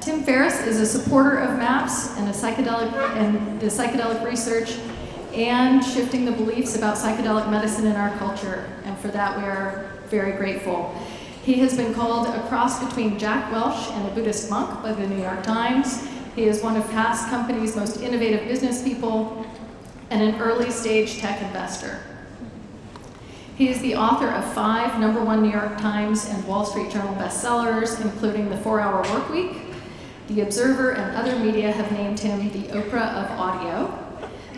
Tim Ferriss is a supporter of MAPS and the psychedelic research and shifting the beliefs about psychedelic medicine in our culture, and for that we are very grateful. He has been called a cross between Jack Welch and a Buddhist monk by the New York Times. He is one of Fast Company's most innovative business people and an early-stage tech investor. He is the author of 5 #1 New York Times and Wall Street Journal bestsellers, including The 4-Hour Workweek. The Observer and other media have named him the Oprah of audio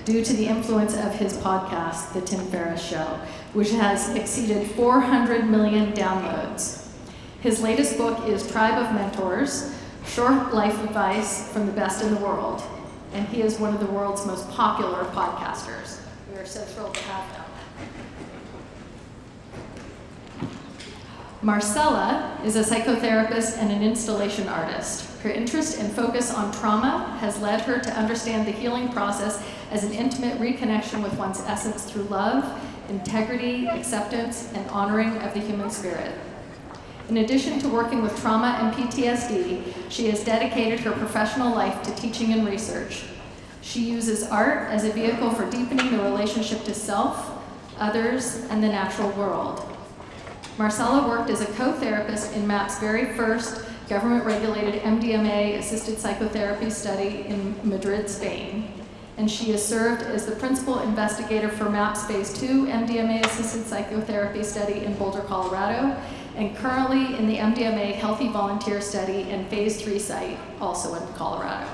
due to the influence of his podcast, The Tim Ferriss Show, which has exceeded 400 million downloads. His latest book is Tribe of Mentors, Short Life Advice from the Best in the World, and he is one of the world's most popular podcasters. We are so thrilled to have him. Marcela is a psychotherapist and an installation artist. Her interest and focus on trauma has led her to understand the healing process as an intimate reconnection with one's essence through love, integrity, acceptance, and honoring of the human spirit. In addition to working with trauma and PTSD, she has dedicated her professional life to teaching and research. She uses art as a vehicle for deepening the relationship to self, others, and the natural world. Marcela worked as a co-therapist in MAPS' very first government-regulated MDMA-assisted psychotherapy study in Madrid, Spain, and she has served as the principal investigator for MAPS Phase II MDMA-assisted psychotherapy study in Boulder, Colorado, and currently in the MDMA Healthy Volunteer study and Phase III site, also in Colorado.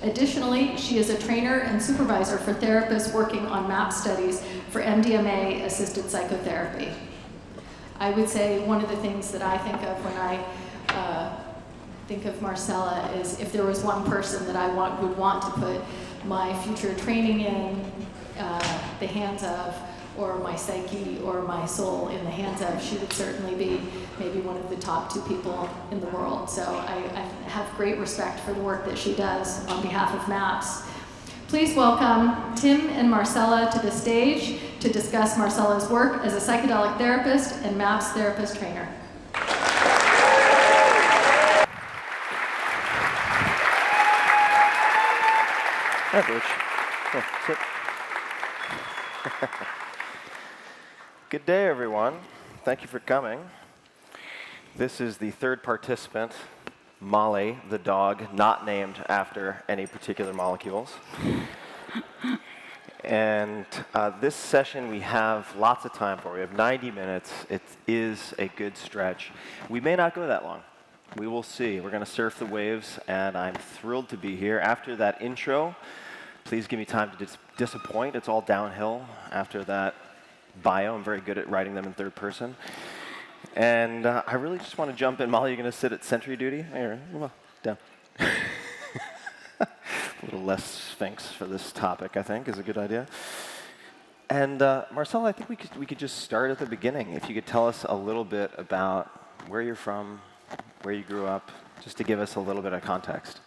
Additionally, she is a trainer and supervisor for therapists working on MAPS studies for MDMA-assisted psychotherapy. I would say one of the things that I think of when I think of Marcela is if there was one person that I would want to put my future training in the hands of, or my psyche or my soul in the hands of, she would certainly be maybe one of the top 2 people in the world. So I have great respect for the work that she does on behalf of MAPS. Please welcome Tim and Marcela to the stage to discuss Marcela's work as a psychedelic therapist and MAPS therapist trainer. Hi, Butch. Oh, sit. Good day, everyone. Thank you for coming. This is the 3rd participant, Molly, the dog, not named after any particular molecules. And this session we have lots of time for. We have 90 minutes. It is a good stretch. We may not go that long. We will see. We're going to surf the waves, and I'm thrilled to be here. After that intro, please give me time to disappoint. It's all downhill after that bio. I'm very good at writing them in 3rd person. And I really just want to jump in. Molly, you're going to sit at sentry duty? Here, well, down. A little less Sphinx for this topic, I think, is a good idea. And Marcela, I think we could just start at the beginning. If you could tell us a little bit about where you're from, where you grew up, just to give us a little bit of context.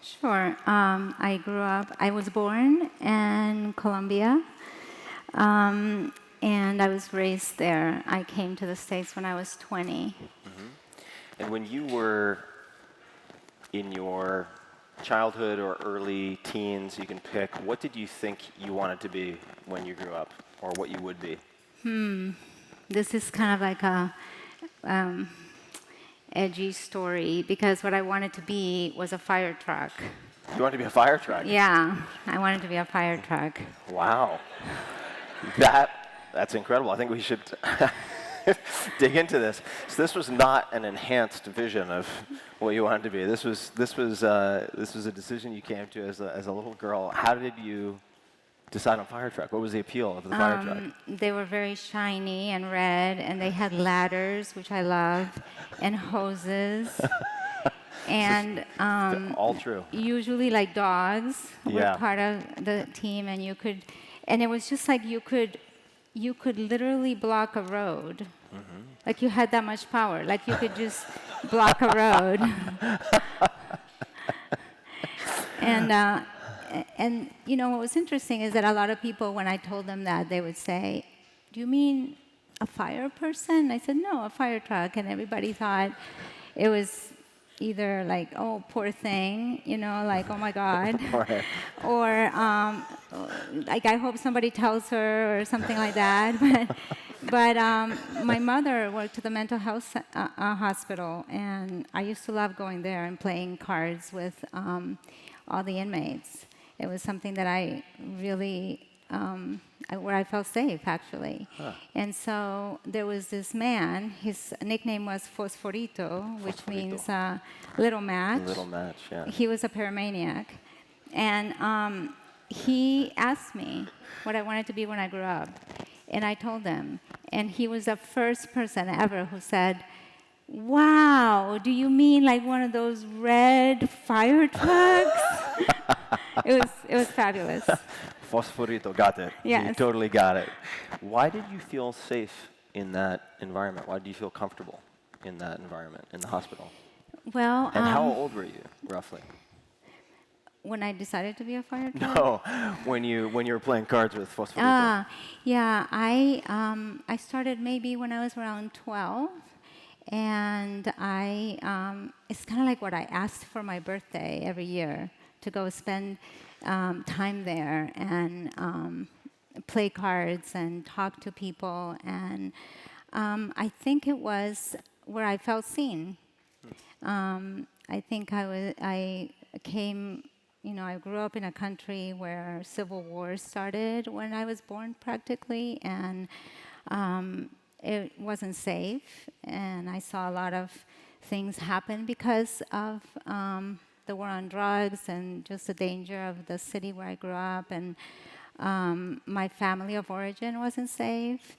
Sure. I was born in Colombia, and I was raised there. I came to the States when I was 20. Mm-hmm. And when you were in your childhood or early teens, you can pick, what did you think you wanted to be when you grew up, or what you would be? This is kind of like a edgy story, because what I wanted to be was a fire truck. You wanted to be a fire truck? Yeah, I wanted to be a fire truck. Wow. That's incredible. I think we should dig into this. So this was not an enhanced vision of what you wanted to be. This was a decision you came to as a little girl. How did you decide on fire truck? What was the appeal of the fire truck? They were very shiny and red, and they had ladders, which I loved, and hoses. And all true. Usually, like dogs were part of the team, and it was just like you could literally block a road. Mm-hmm. Like you had that much power. Like you could just block a road. And you know what was interesting is that a lot of people, when I told them that, they would say, "Do you mean a fire person?" I said, "No, a fire truck." And everybody thought it was either like, oh, poor thing, like, oh my God, Right. or like, I hope somebody tells her or something like that. But my mother worked at the mental health hospital, and I used to love going there and playing cards with all the inmates. It was something that I really, where I felt safe, actually. Huh. And so there was this man, his nickname was Fosforito, which means little match. Little match, yeah. He was a paramaniac. And he asked me what I wanted to be when I grew up. And I told him. And he was the first person ever who said, wow, do you mean like one of those red fire trucks? It was fabulous. Fosforito, got it. Yes. You totally got it. Why did you feel safe in that environment? Why did you feel comfortable in that environment, in the hospital? Well, And how old were you, roughly? When I decided to be a fire truck? No, when you were playing cards with Fosforito. Yeah, I started maybe when I was around 12. And it's kind of like what I asked for my birthday every year, to go spend time there and play cards and talk to people. And I think it was where I felt seen. I think I came, I grew up in a country where civil war started when I was born, practically, and it wasn't safe, and I saw a lot of things happen because of the war on drugs and just the danger of the city where I grew up, and my family of origin wasn't safe.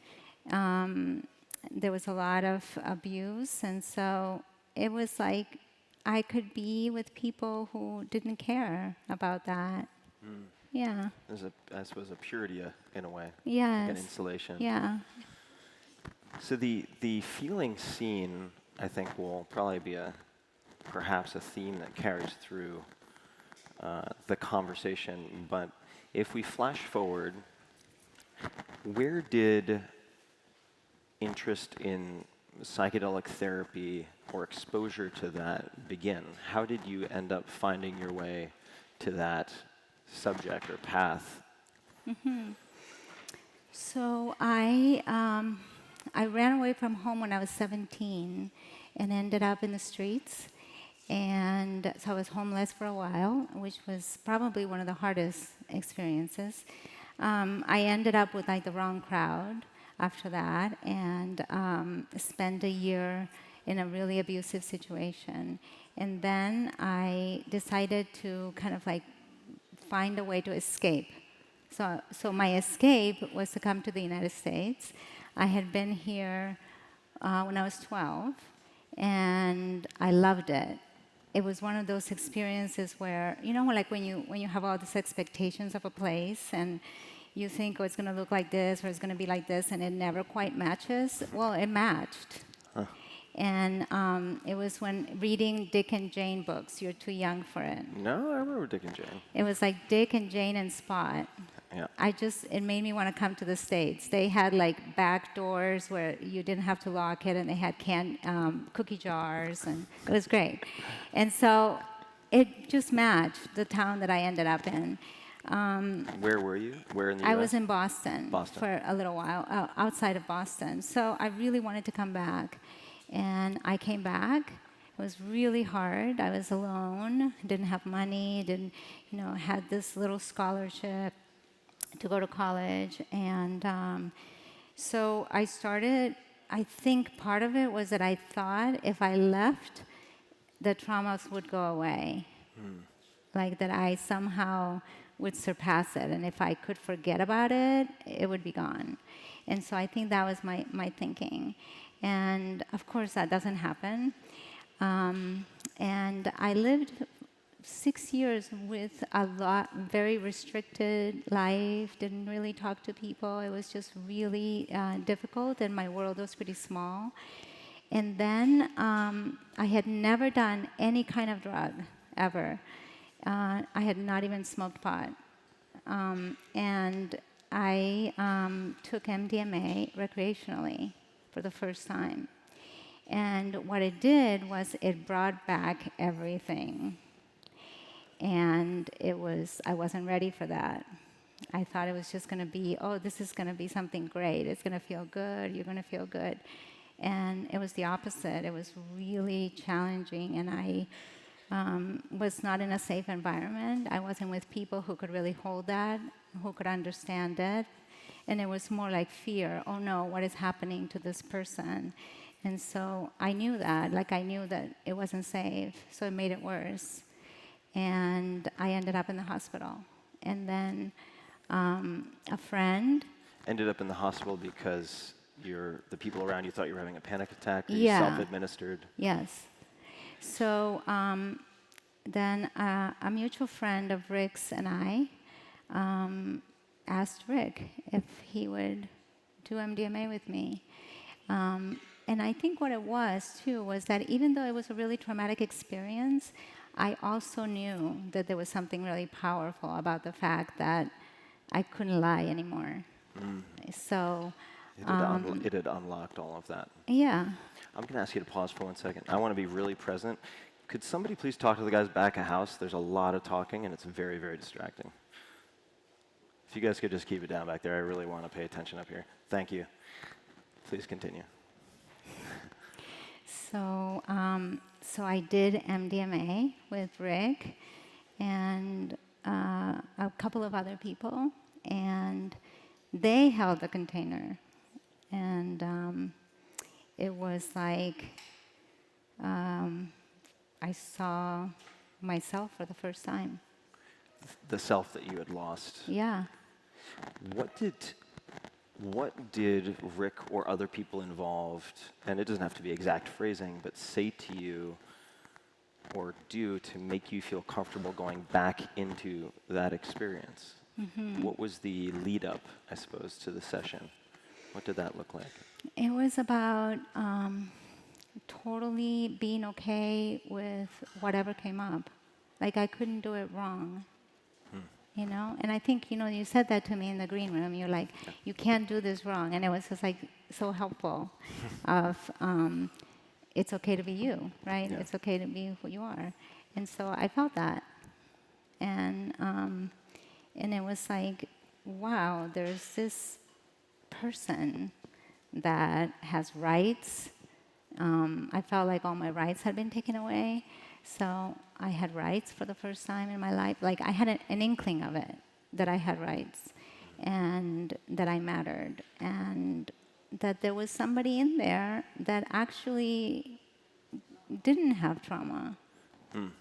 There was a lot of abuse, and so it was like I could be with people who didn't care about that. Yeah. There's I suppose, a purity in a way. Yes. Like an insulation. Yeah. So the feeling seen, I think, will probably be perhaps a theme that carries through the conversation. But if we flash forward, where did interest in psychedelic therapy or exposure to that begin? How did you end up finding your way to that subject or path? Mm-hmm. So I ran away from home when I was 17 and ended up in the streets. And so I was homeless for a while, which was probably one of the hardest experiences. I ended up with like the wrong crowd after that, and spent a year in a really abusive situation. And then I decided to kind of like find a way to escape. So my escape was to come to the United States. I had been here when I was 12, and I loved it. It was one of those experiences where, like when you have all these expectations of a place, and you think, oh, it's going to look like this, or it's going to be like this, and it never quite matches. Well, it matched. Huh. And it was when reading Dick and Jane books. You're too young for it. No, I remember Dick and Jane. It was like Dick and Jane and Spot. Yeah. It made me want to come to the States. They had like back doors where you didn't have to lock it, and they had canned cookie jars, and it was great. And so it just matched the town that I ended up in. Where were you? Where in the US? I was in Boston, Boston. for a little while, outside of Boston. So I really wanted to come back. And I came back. It was really hard. I was alone, didn't have money, had this little scholarship to go to college. And so I started, I think part of it was that I thought if I left, the traumas would go away. Like that I somehow would surpass it. And if I could forget about it, it would be gone. And so I think that was my thinking. And of course, that doesn't happen. And I lived 6 years with a very restricted life, didn't really talk to people. It was just really difficult, and my world was pretty small. And then I had never done any kind of drug, ever. I had not even smoked pot. And I took MDMA recreationally for the first time. And what it did was it brought back everything. And I wasn't ready for that. I thought it was just going to be, oh, this is going to be something great. It's going to feel good. You're going to feel good. And it was the opposite. It was really challenging, and I was not in a safe environment. I wasn't with people who could really hold that, who could understand it. And it was more like fear. Oh no, what is happening to this person? And so I knew that, I knew that it wasn't safe, so it made it worse. And I ended up in the hospital. And then a friend... Ended up in the hospital because the people around you thought you were having a panic attack, or Yeah. you self-administered? Yes. So then a mutual friend of Rick's and I asked Rick if he would do MDMA with me. And I think what it was, too, was that even though it was a really traumatic experience, I also knew that there was something really powerful about the fact that I couldn't lie anymore. So... It had unlocked all of that. Yeah. I'm going to ask you to pause for 1 second. I want to be really present. Could somebody please talk to the guys back of house? There's a lot of talking, and it's very, very distracting. If you guys could just keep it down back there, I really want to pay attention up here. Thank you. Please continue. So I did MDMA with Rick and a couple of other people, and they held the container. And it was like I saw myself for the first time. The self that you had lost. Yeah. What did Rick or other people involved, and it doesn't have to be exact phrasing, but say to you or do to make you feel comfortable going back into that experience? Mm-hmm. What was the lead up, I suppose, to the session? What did that look like? It was about totally being okay with whatever came up. Like I couldn't do it wrong. You know, and I think, you said that to me in the green room. You're like, you can't do this wrong. And it was just like so helpful of it's okay to be you, right? Yeah. It's okay to be who you are. And so I felt that. And it was like, wow, there's this person that has rights. I felt like all my rights had been taken away. So I had rights for the first time in my life. Like I had an inkling of it, that I had rights and that I mattered and that there was somebody in there that actually didn't have trauma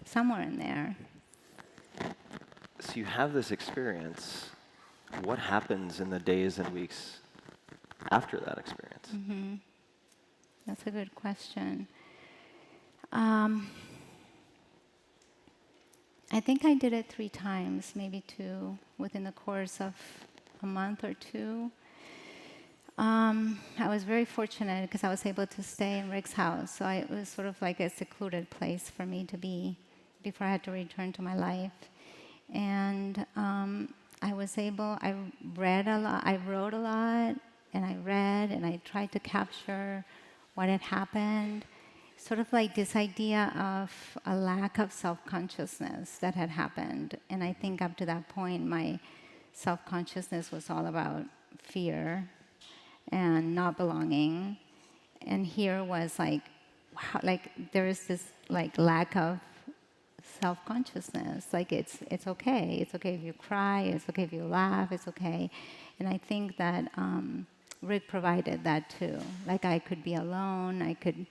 somewhere in there. So you have this experience. What happens in the days and weeks after that experience? Mm-hmm. That's a good question. I think I did it 3 times, maybe 2, within the course of a month or 2. I was very fortunate because I was able to stay in Rick's house. So it was sort of like a secluded place for me to be before I had to return to my life. And I read a lot, I wrote a lot, and I read, and I tried to capture what had happened. Sort of like this idea of a lack of self-consciousness that had happened. And I think up to that point, my self-consciousness was all about fear and not belonging. And here was like, wow, like there is this like lack of self-consciousness. Like it's okay. It's okay if you cry. It's okay if you laugh. It's okay. And I think that Rick provided that too. Like I could be alone. I could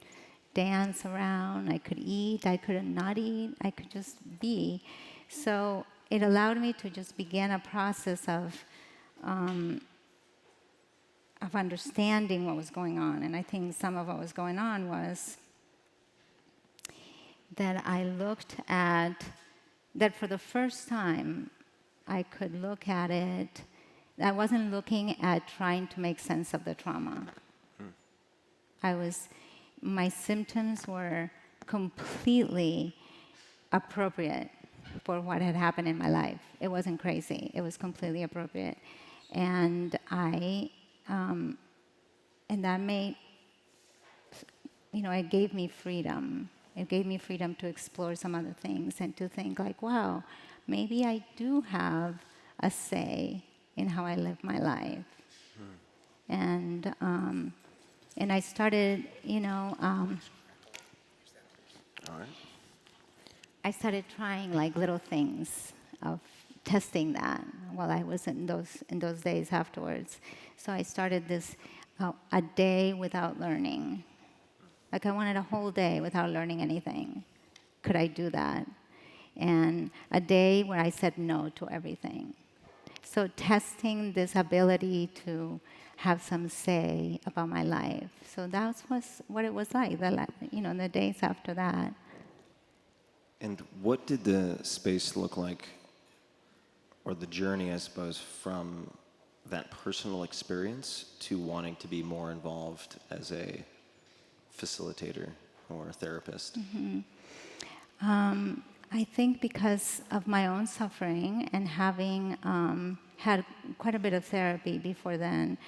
dance around, I could eat, I could not eat, I could just be. So it allowed me to just begin a process of understanding what was going on. And I think some of what was going on was that I looked at, that for the first time, I could look at it. I wasn't looking at trying to make sense of the trauma. My symptoms were completely appropriate for what had happened in my life. It wasn't crazy. It was completely appropriate. And that made it gave me freedom. It gave me freedom to explore some other things and to think like, wow, maybe I do have a say in how I live my life. And I started, All right. I started trying like little things of testing that while I was in those days afterwards. So I started this a day without learning. Like I wanted a whole day without learning anything. Could I do that? And a day where I said no to everything. So testing this ability to have some say about my life. So that was what it was like, the days after that. And what did the space look like, or the journey, I suppose, from that personal experience to wanting to be more involved as a facilitator or a therapist? I think because of my own suffering and having had quite a bit of therapy before then,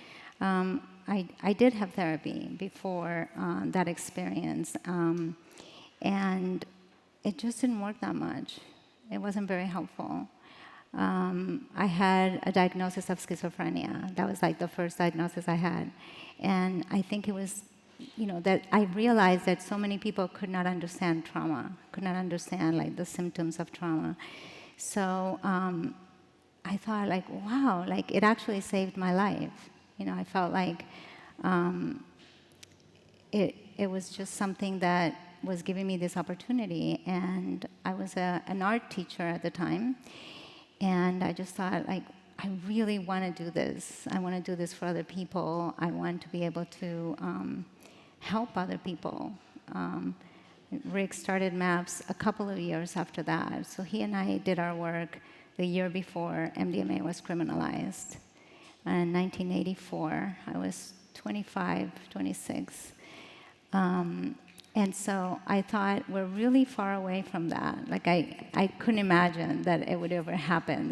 I did have therapy before that experience, and it just didn't work that much. It wasn't very helpful. I had a diagnosis of schizophrenia. That was like the first diagnosis I had. And I think it was, that I realized that so many people could not understand trauma, could not understand like the symptoms of trauma. So I thought like, wow, like it actually saved my life. I felt like it was just something that was giving me this opportunity. And I was an art teacher at the time. And I just thought, like, I really want to do this. I want to do this for other people. I want to be able to help other people. Rick started MAPS a couple of years after that. So he and I did our work the year before MDMA was criminalized. In 1984, I was 25, 26. And so I thought, we're really far away from that. Like, I couldn't imagine that it would ever happen,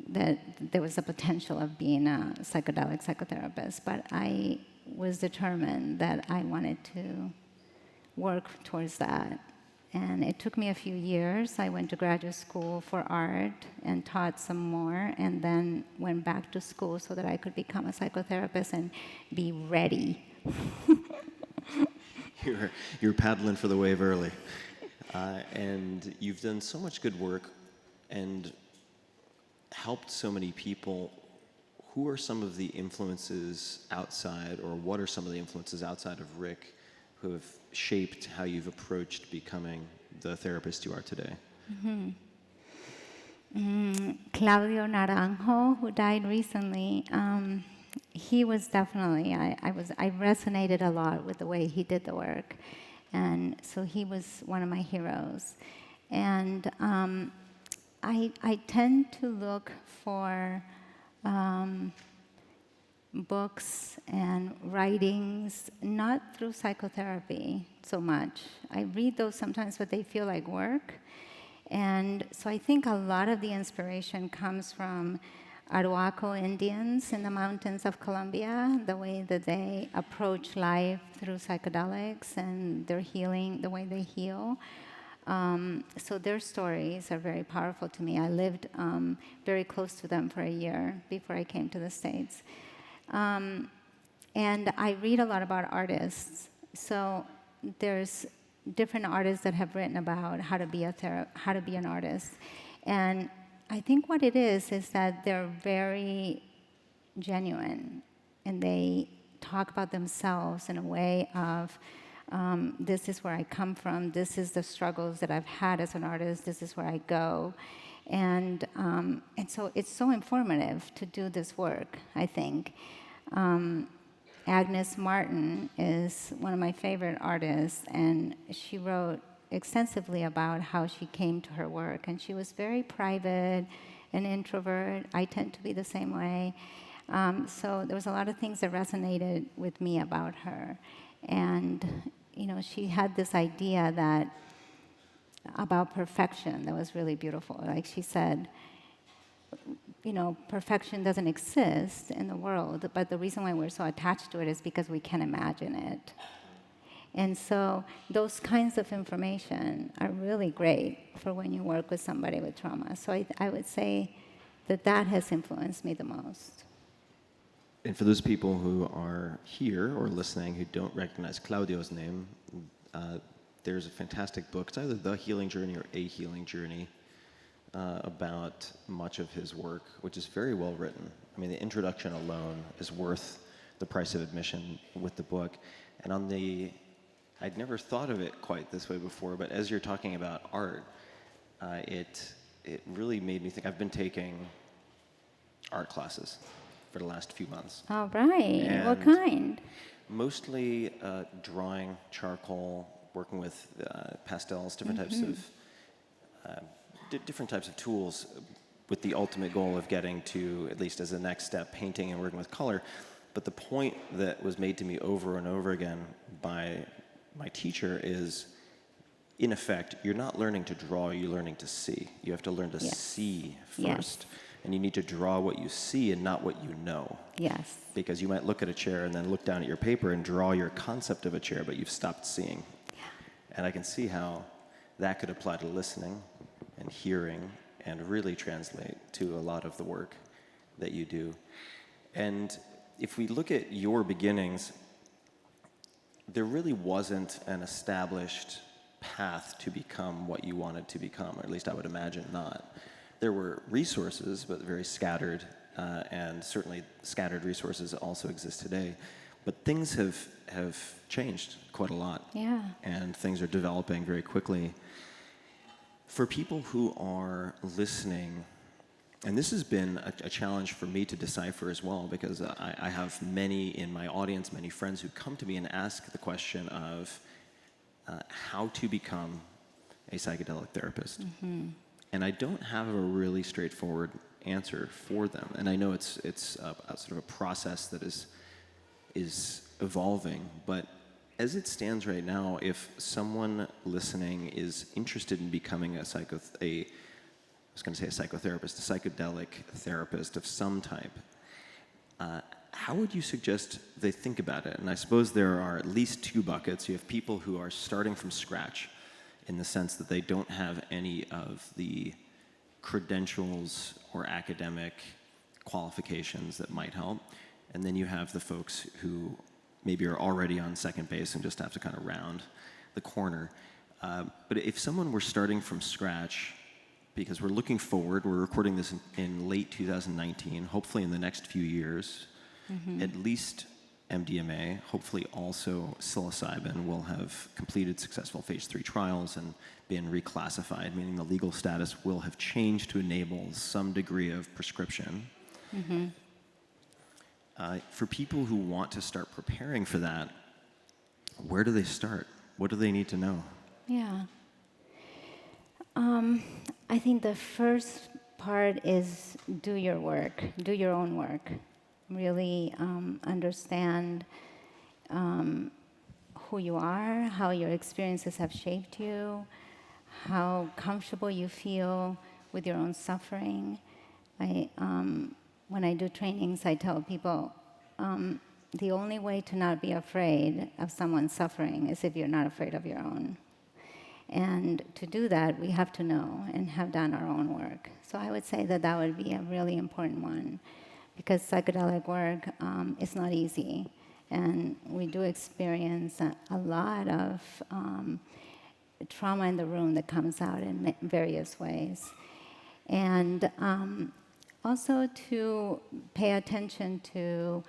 that there was a potential of being a psychedelic psychotherapist. But I was determined that I wanted to work towards that. And it took me a few years. I went to graduate school for art and taught some more, and then went back to school so that I could become a psychotherapist and be ready. You're paddling for the wave early. And you've done so much good work and helped so many people. Who are some of the influences outside, or what are some of the influences outside of Rick who have shaped how you've approached becoming the therapist you are today? Claudio Naranjo, who died recently, he was definitely, I resonated a lot with the way he did the work. And so he was one of my heroes. And I tend to look for books and writings, not through psychotherapy so much. I read those sometimes, but they feel like work. And so I think a lot of the inspiration comes from Arhuaco Indians in the mountains of Colombia, the way that they approach life through psychedelics and their healing, the way they heal. So their stories are very powerful to me. I lived very close to them for a year before I came to the States. And I read a lot about artists. So there's different artists that have written about how to be an artist. And I think what it is that they're very genuine, and they talk about themselves in a way of, this is where I come from, this is the struggles that I've had as an artist, this is where I go. And so it's so informative to do this work, I think. Agnes Martin is one of my favorite artists, and she wrote extensively about how she came to her work. And she was very private, an introvert. I tend to be the same way. So there was a lot of things that resonated with me about her. And, she had this idea about perfection that was really beautiful. Like she said, perfection doesn't exist in the world, but the reason why we're so attached to it is because we can imagine it. And so those kinds of information are really great for when you work with somebody with trauma. So I would say that has influenced me the most. And for those people who are here or listening who don't recognize Claudio's name, there's a fantastic book. It's either The Healing Journey or A Healing Journey about much of his work, which is very well written. I mean, the introduction alone is worth the price of admission with the book. And I'd never thought of it quite this way before, but as you're talking about art, it really made me think. I've been taking art classes for the last few months. All right. What kind? Mostly drawing, charcoal, working with pastels, different types of different types of tools, with the ultimate goal of getting to, at least as a next step, painting and working with color. But the point that was made to me over and over again by my teacher is, in effect, you're not learning to draw, you're learning to see. You have to learn to see first. And you need to draw what you see and not what you know. Yes. Because you might look at a chair and then look down at your paper and draw your concept of a chair, but you've stopped seeing. Yeah. And I can see how that could apply to listening and hearing and really translate to a lot of the work that you do. And if we look at your beginnings, there really wasn't an established path to become what you wanted to become, or at least I would imagine not. There were resources, but very scattered, and certainly scattered resources also exist today. But things have changed quite a lot. Yeah. And things are developing very quickly. For people who are listening, and this has been a challenge for me to decipher as well, because I have many in my audience, many friends who come to me and ask the question of how to become a psychedelic therapist. Mm-hmm. And I don't have a really straightforward answer for them. And I know it's a sort of a process that is evolving. But as it stands right now, if someone listening is interested in becoming a psychotherapist, a psychedelic therapist of some type, how would you suggest they think about it? And I suppose there are at least two buckets. You have people who are starting from scratch, in the sense that they don't have any of the credentials or academic qualifications that might help. And then you have the folks who maybe are already on second base and just have to kind of round the corner. But if someone were starting from scratch, because we're looking forward, we're recording this in late 2019, hopefully in the next few years, at least MDMA, hopefully also psilocybin, will have completed successful phase 3 trials and been reclassified, meaning the legal status will have changed to enable some degree of prescription. Mm-hmm. For people who want to start preparing for that, where do they start? What do they need to know? Yeah. I think the first part is do your work, do your own work. Really understand who you are, how your experiences have shaped you, how comfortable you feel with your own suffering. When I do trainings, I tell people the only way to not be afraid of someone's suffering is if you're not afraid of your own. And to do that, we have to know and have done our own work. So I would say that would be a really important one, because psychedelic work is not easy. And we do experience a lot of trauma in the room that comes out in various ways. And also to pay attention to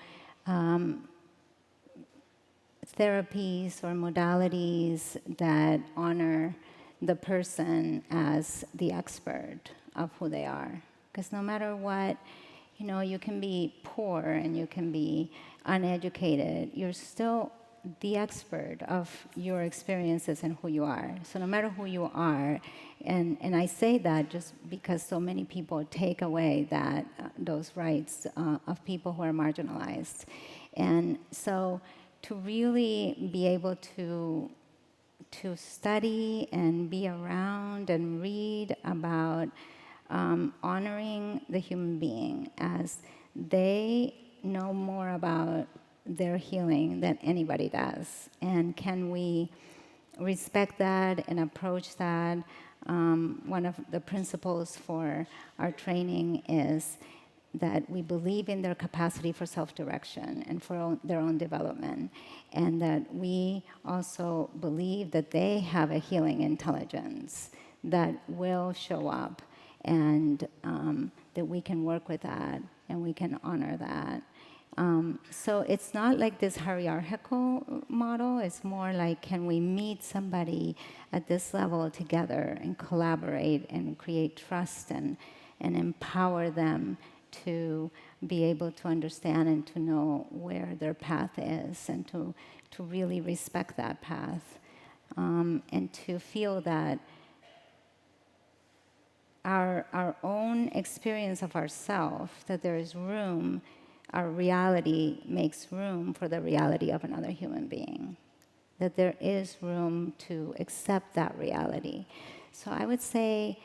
therapies or modalities that honor the person as the expert of who they are. Because no matter what, you can be poor and you can be uneducated, you're still the expert of your experiences and who you are. So no matter who you are, and I say that just because so many people take away those rights of people who are marginalized. And so to really be able to study and be around and read about honoring the human being as they know more about their healing than anybody does. And can we respect that and approach that? One of the principles for our training is that we believe in their capacity for self-direction and for their own development, and that we also believe that they have a healing intelligence that will show up, and that we can work with that and we can honor that. So it's not like this hierarchical model. It's more like, can we meet somebody at this level together and collaborate and create trust and empower them to be able to understand and to know where their path is, and to really respect that path, and to feel that our own experience of ourself, that there is room, our reality makes room for the reality of another human being, that there is room to accept that reality. So I would say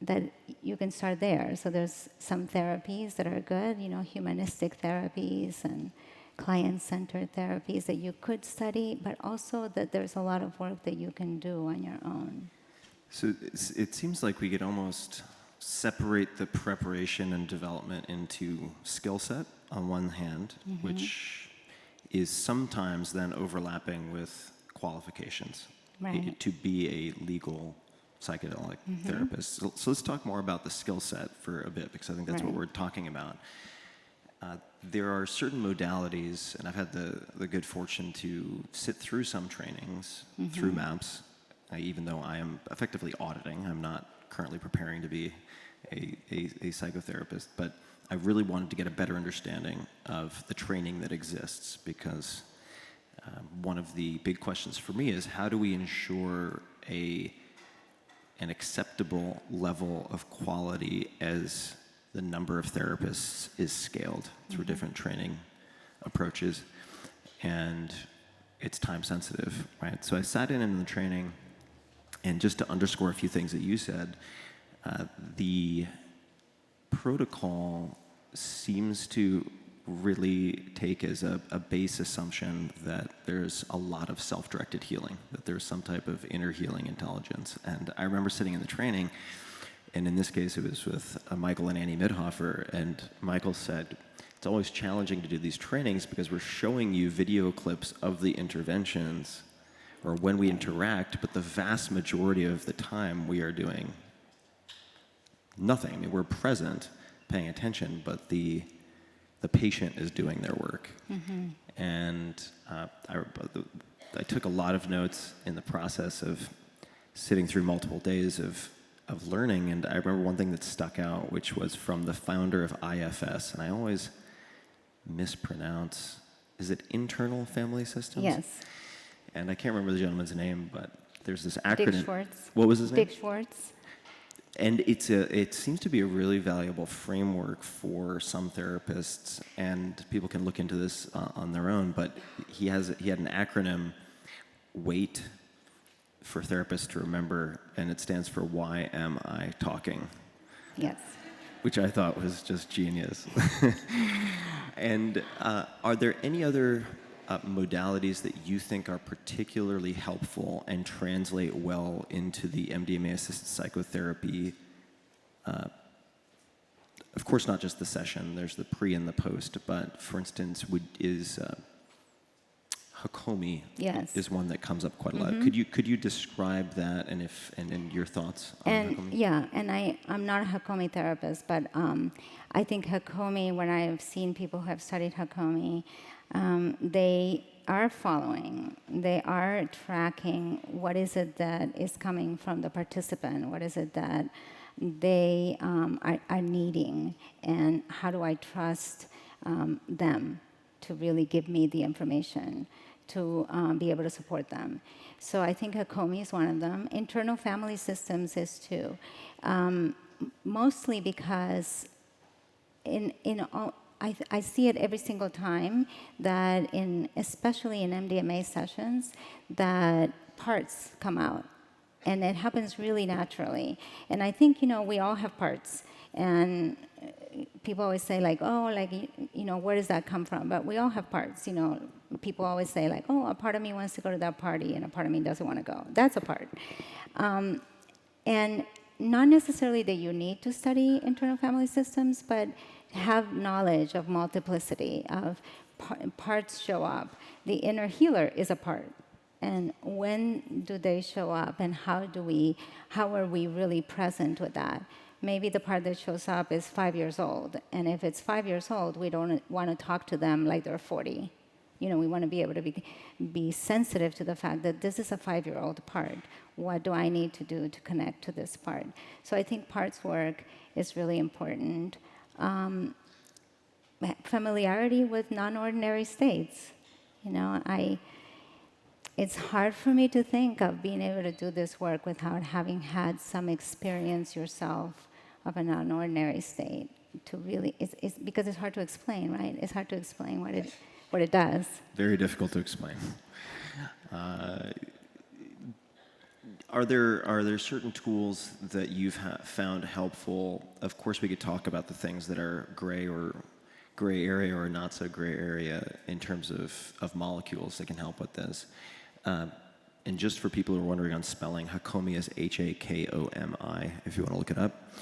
that you can start there. So there's some therapies that are good, humanistic therapies and client-centered therapies that you could study, but also that there's a lot of work that you can do on your own. So it seems like we could almost separate the preparation and development into skill set on one hand, which is sometimes then overlapping with qualifications to be a legal psychedelic therapist. So let's talk more about the skill set for a bit, because I think that's what we're talking about. There are certain modalities, and I've had the good fortune to sit through some trainings through MAPS, even though I am effectively auditing. I'm not currently preparing to be a psychotherapist, but I really wanted to get a better understanding of the training that exists, because one of the big questions for me is, how do we ensure an acceptable level of quality as the number of therapists is scaled through different training approaches, and it's time sensitive, right? So I sat in the training, and just to underscore a few things that you said, the protocol seems to really take as a base assumption that there's a lot of self-directed healing, that there's some type of inner healing intelligence. And I remember sitting in the training, and in this case it was with Michael and Annie Midhofer, and Michael said, it's always challenging to do these trainings because we're showing you video clips of the interventions or when we interact, but the vast majority of the time we are doing nothing. I mean, we're present, paying attention, but the patient is doing their work. And I took a lot of notes in the process of sitting through multiple days of learning, and I remember one thing that stuck out, which was from the founder of IFS, and I always mispronounce, is it Internal Family Systems? Yes. And I can't remember the gentleman's name, but there's this acronym. Dick Schwartz. What was his name? Dick Schwartz. And it seems to be a really valuable framework for some therapists, and people can look into this on their own, but he had an acronym, WAIT, for therapists to remember, and it stands for Why Am I Talking? Yes. Which I thought was just genius. And are there any other modalities that you think are particularly helpful and translate well into the MDMA-assisted psychotherapy? Of course, not just the session. There's the pre and the post. But for instance, is Hakomi is one that comes up quite a lot. Could you describe that and your thoughts on Hakomi? Yeah, and I'm not a Hakomi therapist, but I think Hakomi, when I've seen people who have studied Hakomi, they are following, they are tracking what is it that is coming from the participant, what is it that they are needing, and how do I trust them to really give me the information to be able to support them. So I think Hakomi is one of them. Internal family systems is too. Mostly because I see it every single time that especially in MDMA sessions, that parts come out. And it happens really naturally. And I think, we all have parts. And people always say like, oh, like, where does that come from? But we all have parts, People always say like, oh, a part of me wants to go to that party and a part of me doesn't want to go. That's a part. And not necessarily that you need to study internal family systems, but have knowledge of multiplicity, of parts show up. The inner healer is a part. And when do they show up, and how are we really present with that? Maybe the part that shows up is 5 years old, and if it's 5 years old, we don't want to talk to them like they're 40. We want to be able to be sensitive to the fact that this is a 5-year-old part. What do I need to do to connect to this part? So I think parts work is really important. Familiarity with non-ordinary states. It's hard for me to think of being able to do this work without having had some experience yourself of a non-ordinary state. To really, it's because it's hard to explain, right? It's hard to explain what it does. Very difficult to explain. Are there certain tools that you've found helpful? Of course, we could talk about the things that are gray area or not so gray area in terms of molecules that can help with this. And just for people who are wondering on spelling, Hakomi is Hakomi, if you want to look it up.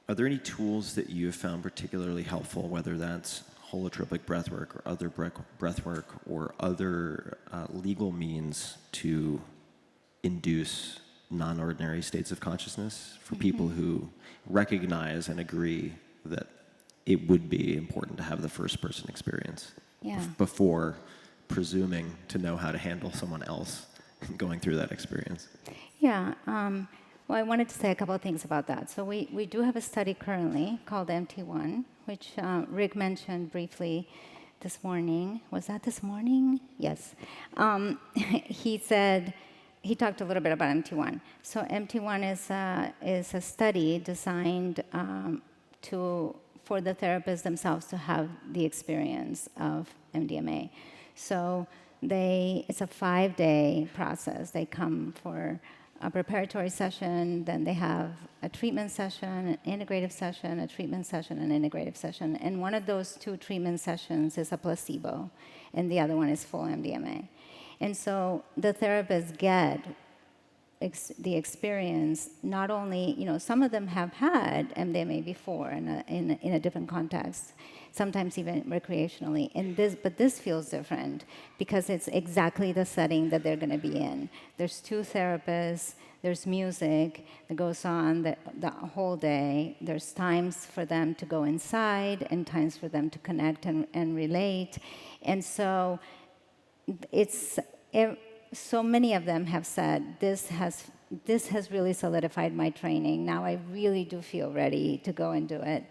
Are there any tools that you have found particularly helpful, whether that's holotropic breathwork or other breathwork or other legal means to induce non-ordinary states of consciousness for people who recognize and agree that it would be important to have the first-person experience before presuming to know how to handle someone else going through that experience? Yeah. Well, I wanted to say a couple of things about that. So we do have a study currently called MT1, which Rick mentioned briefly this morning. Was that this morning? Yes. He talked a little bit about MT1. So MT1 is a study designed for the therapists themselves to have the experience of MDMA. So it's a 5-day process. They come for a preparatory session, then they have a treatment session, an integrative session, a treatment session, an integrative session. And one of those 2 treatment sessions is a placebo, and the other one is full MDMA. And so the therapists get the experience, not only, some of them have had MDMA before in a different context, sometimes even recreationally. But this feels different because it's exactly the setting that they're going to be in. There's 2 therapists, there's music that goes on the whole day. There's times for them to go inside and times for them to connect and relate. And so so many of them have said, this has really solidified my training. Now I really do feel ready to go and do it.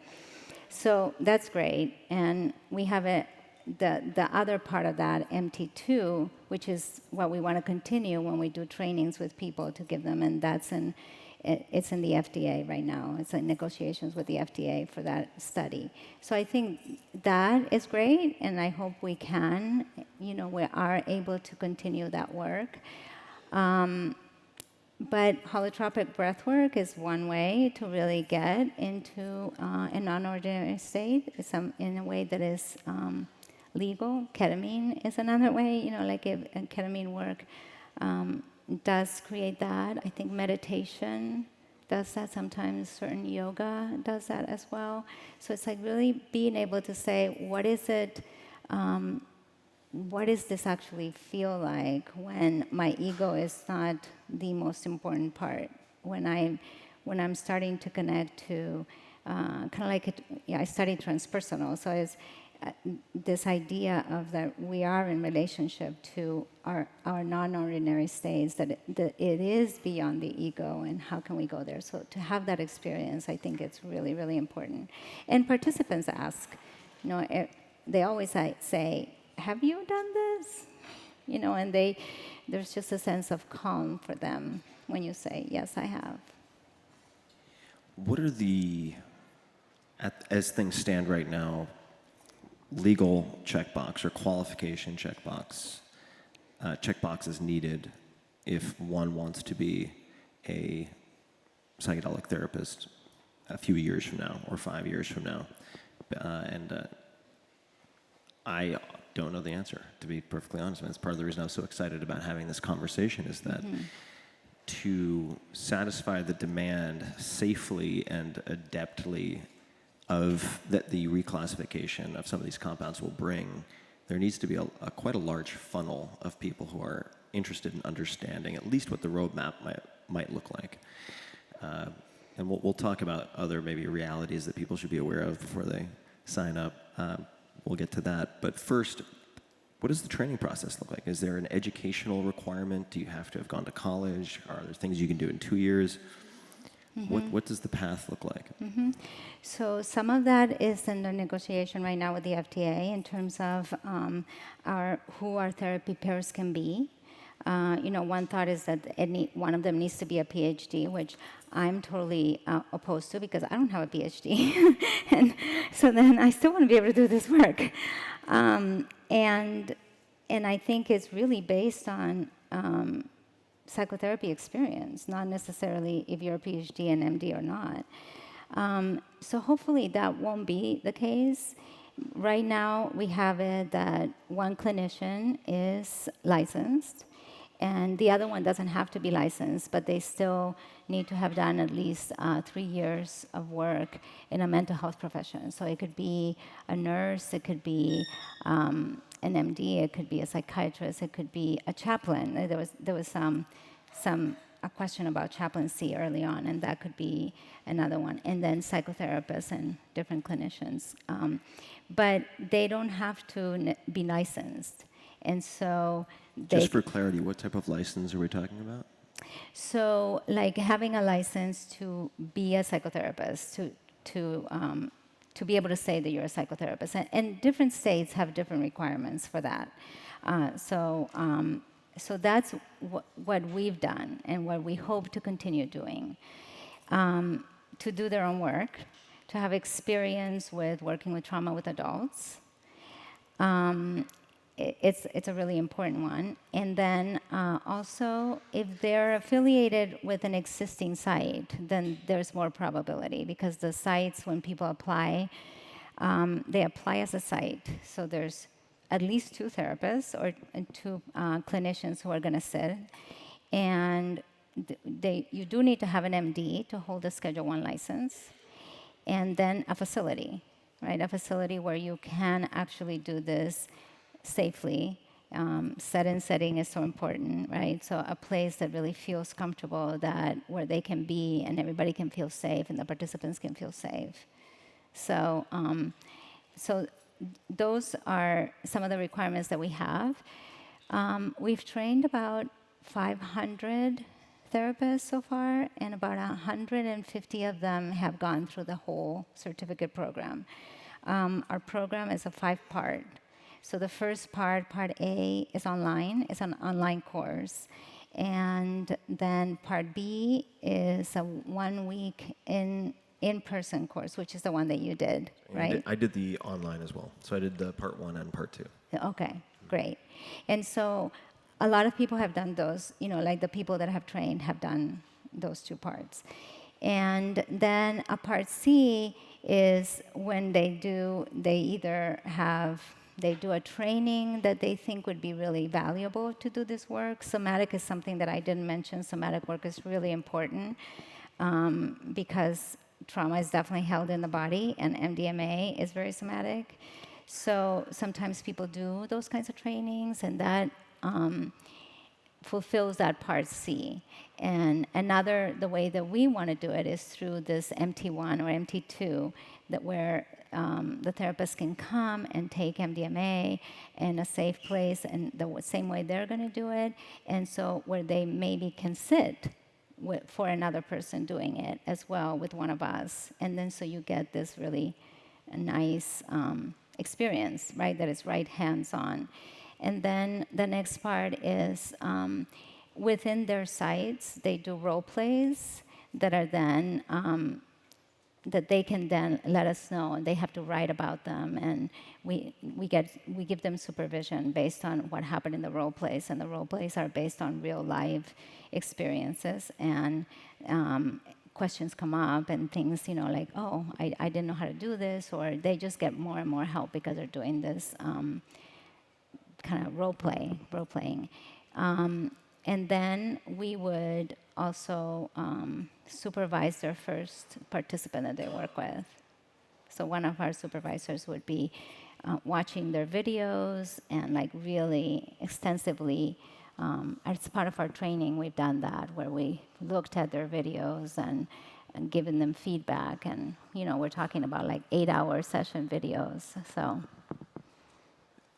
So that's great. And we have the other part of that, MT2, which is what we want to continue when we do trainings with people to give them, and it's in the FDA right now. It's in negotiations with the FDA for that study. So I think that is great, and I hope we we are able to continue that work. But holotropic breathwork is one way to really get into a non-ordinary state in a way that is legal. Ketamine is another way, ketamine work does create that. I think meditation does that sometimes. Certain yoga does that as well. So it's like really being able to say, what is this actually feel like when my ego is not the most important part? When I'm starting to connect to I studied transpersonal, so it's this idea of that we are in relationship to our non-ordinary states, that it is beyond the ego, and how can we go there? So to have that experience, I think it's really, really important. And participants ask, they always say, have you done this? And there's just a sense of calm for them when you say, yes, I have. What are as things stand right now, legal checkbox or qualification checkboxes needed if one wants to be a psychedelic therapist a few years from now or 5 years from now? I don't know the answer, to be perfectly honest. And that's part of the reason I was so excited about having this conversation, is that to satisfy the demand safely and adeptly of that the reclassification of some of these compounds will bring, there needs to be quite a large funnel of people who are interested in understanding at least what the roadmap might look like. And we'll talk about other maybe realities that people should be aware of before they sign up. We'll get to that. But first, what does the training process look like? Is there an educational requirement? Do you have to have gone to college? Are there things you can do in 2 years? What does the path look like? So some of that is in the negotiation right now with the FDA in terms of who our therapy pairs can be. One thought is that one of them needs to be a PhD, which I'm totally opposed to because I don't have a PhD. And so then I still want to be able to do this work. And I think it's really based on psychotherapy experience, not necessarily if you're a PhD and MD or not. So hopefully that won't be the case. Right now we have it that one clinician is licensed, and the other one doesn't have to be licensed, but they still need to have done at least 3 years of work in a mental health profession. So it could be a nurse, it could be an MD, it could be a psychiatrist, it could be a chaplain. There was a question about chaplaincy early on, and that could be another one. And then psychotherapists and different clinicians. But they don't have to be licensed. And so just for clarity, what type of license are we talking about? So like having a license to be a psychotherapist, to be able to say that you're a psychotherapist. And different states have different requirements for that. So that's what we've done and what we hope to continue doing. To do their own work, to have experience with working with trauma with adults. It's a really important one. And then also, if they're affiliated with an existing site, then there's more probability because the sites, when people apply, they apply as a site. So there's at least 2 therapists or 2 clinicians who are going to sit. And you do need to have an MD to hold a Schedule I license. And then a facility, right? A facility where you can actually do this safely. Setting is so important, right? So a place that really feels comfortable, where they can be and everybody can feel safe and the participants can feel safe. So those are some of the requirements that we have. We've trained about 500 therapists so far, and about 150 of them have gone through the whole certificate program. Our program is a 5-part. So the first part, Part A, is online. It's an online course. And then Part B is a 1-week in-person course, which is the one that you did, right? I did the online as well. So I did the Part 1 and Part 2. Okay, great. And so a lot of people have done those, like the people that have trained have done those 2 parts. And then a Part C is when they do a training that they think would be really valuable to do this work. Somatic is something that I didn't mention. Somatic work is really important because trauma is definitely held in the body, and MDMA is very somatic. So sometimes people do those kinds of trainings, and that fulfills that Part C. And the way that we want to do it is through this MT1 or MT2, where the therapist can come and take MDMA in a safe place, and the same way they're going to do it, and so where they maybe can sit for another person doing it as well with one of us. And then so you get this really nice experience, right, that is right hands-on. And then the next part is within their sites, they do role plays that are then that they can then let us know, and they have to write about them, and we give them supervision based on what happened in the role plays, and the role plays are based on real life experiences and questions come up and things, like, oh, I didn't know how to do this, or they just get more and more help because they're doing this kind of role playing. And then we would also supervise their first participant that they work with. So one of our supervisors would be watching their videos and like really extensively. As part of our training, we've done that where we looked at their videos and given them feedback. And we're talking about like 8-hour session videos.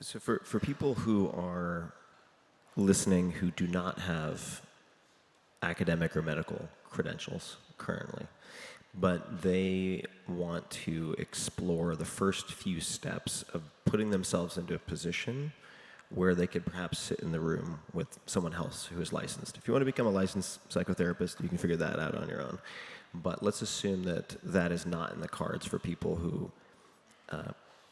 So for people who are listening who do not have academic or medical credentials currently, but they want to explore the first few steps of putting themselves into a position where they could perhaps sit in the room with someone else who is licensed. If you want to become a licensed psychotherapist, you can figure that out on your own. But let's assume that that is not in the cards for people who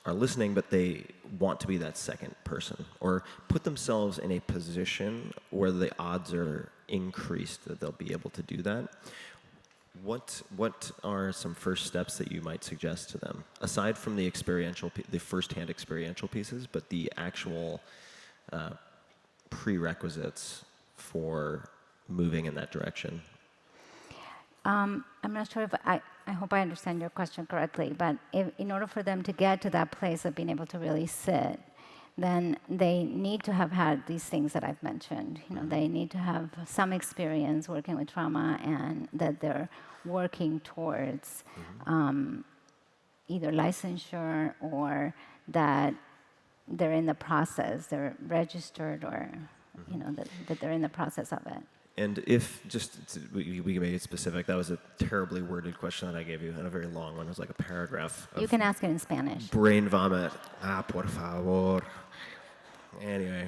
are listening, but they want to be that second person, or put themselves in a position where the odds are increased that they'll be able to do that. What are some first steps that you might suggest to them, aside from the first-hand experiential pieces, but the actual prerequisites for moving in that direction? I'm not sure if I hope I understand your question correctly, but in order for them to get to that place of being able to really sit, then they need to have had these things that I've mentioned. They need to have some experience working with trauma, and that they're working towards either licensure, or that they're in the process, they're registered, or that they're in the process of it. And if, we can make it specific, that was a terribly worded question that I gave you, and a very long one. It was like a paragraph. You can ask it in Spanish. Brain vomit. Por favor. Anyway,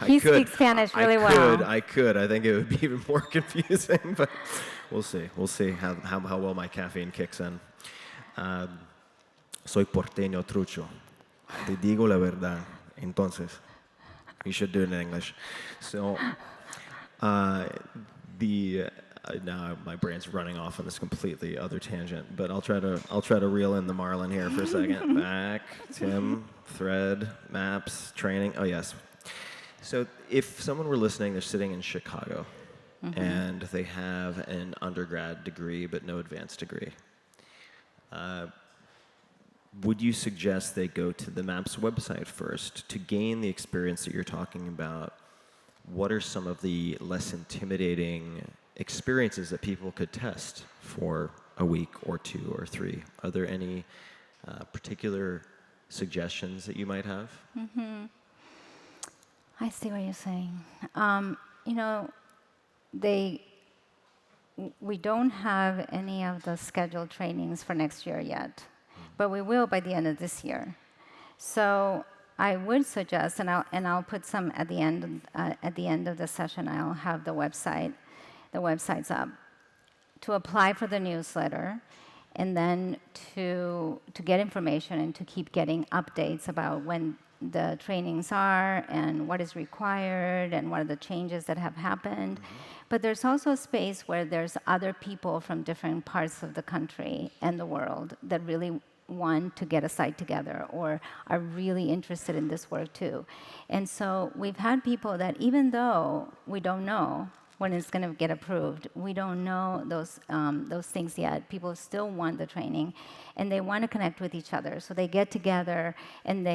He speaks Spanish really well. I could. I think it would be even more confusing, but we'll see. We'll see how well my caffeine kicks in. Soy porteño trucho. Te digo la verdad. Entonces, you should do it in English. So, now my brain's running off on this completely other tangent, but I'll try to reel in the marlin here for a second. Back, Tim, thread, MAPS, training. Oh yes. So if someone were listening, they're sitting in Chicago, and they have an undergrad degree but no advanced degree. Would you suggest they go to the MAPS website first to gain the experience that you're talking about? What are some of the less intimidating experiences that people could test for a week or 2 or 3? Are there any particular suggestions that you might have? I see what you're saying. We don't have any of the scheduled trainings for next year yet, but we will by the end of this year. So I would suggest, and I'll put some at the end of the session. I'll have the websites up, to apply for the newsletter, and then to get information and to keep getting updates about when the trainings are and what is required and what are the changes that have happened. But there's also a space where there's other people from different parts of the country and the world that really want to get a site together or are really interested in this work too. And so we've had people that, even though we don't know when it's going to get approved, we don't know those things yet, people still want the training and they want to connect with each other. So they get together and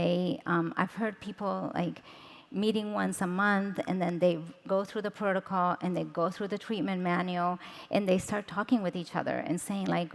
I've heard people like meeting once a month, and then they go through the protocol and they go through the treatment manual and they start talking with each other and saying like,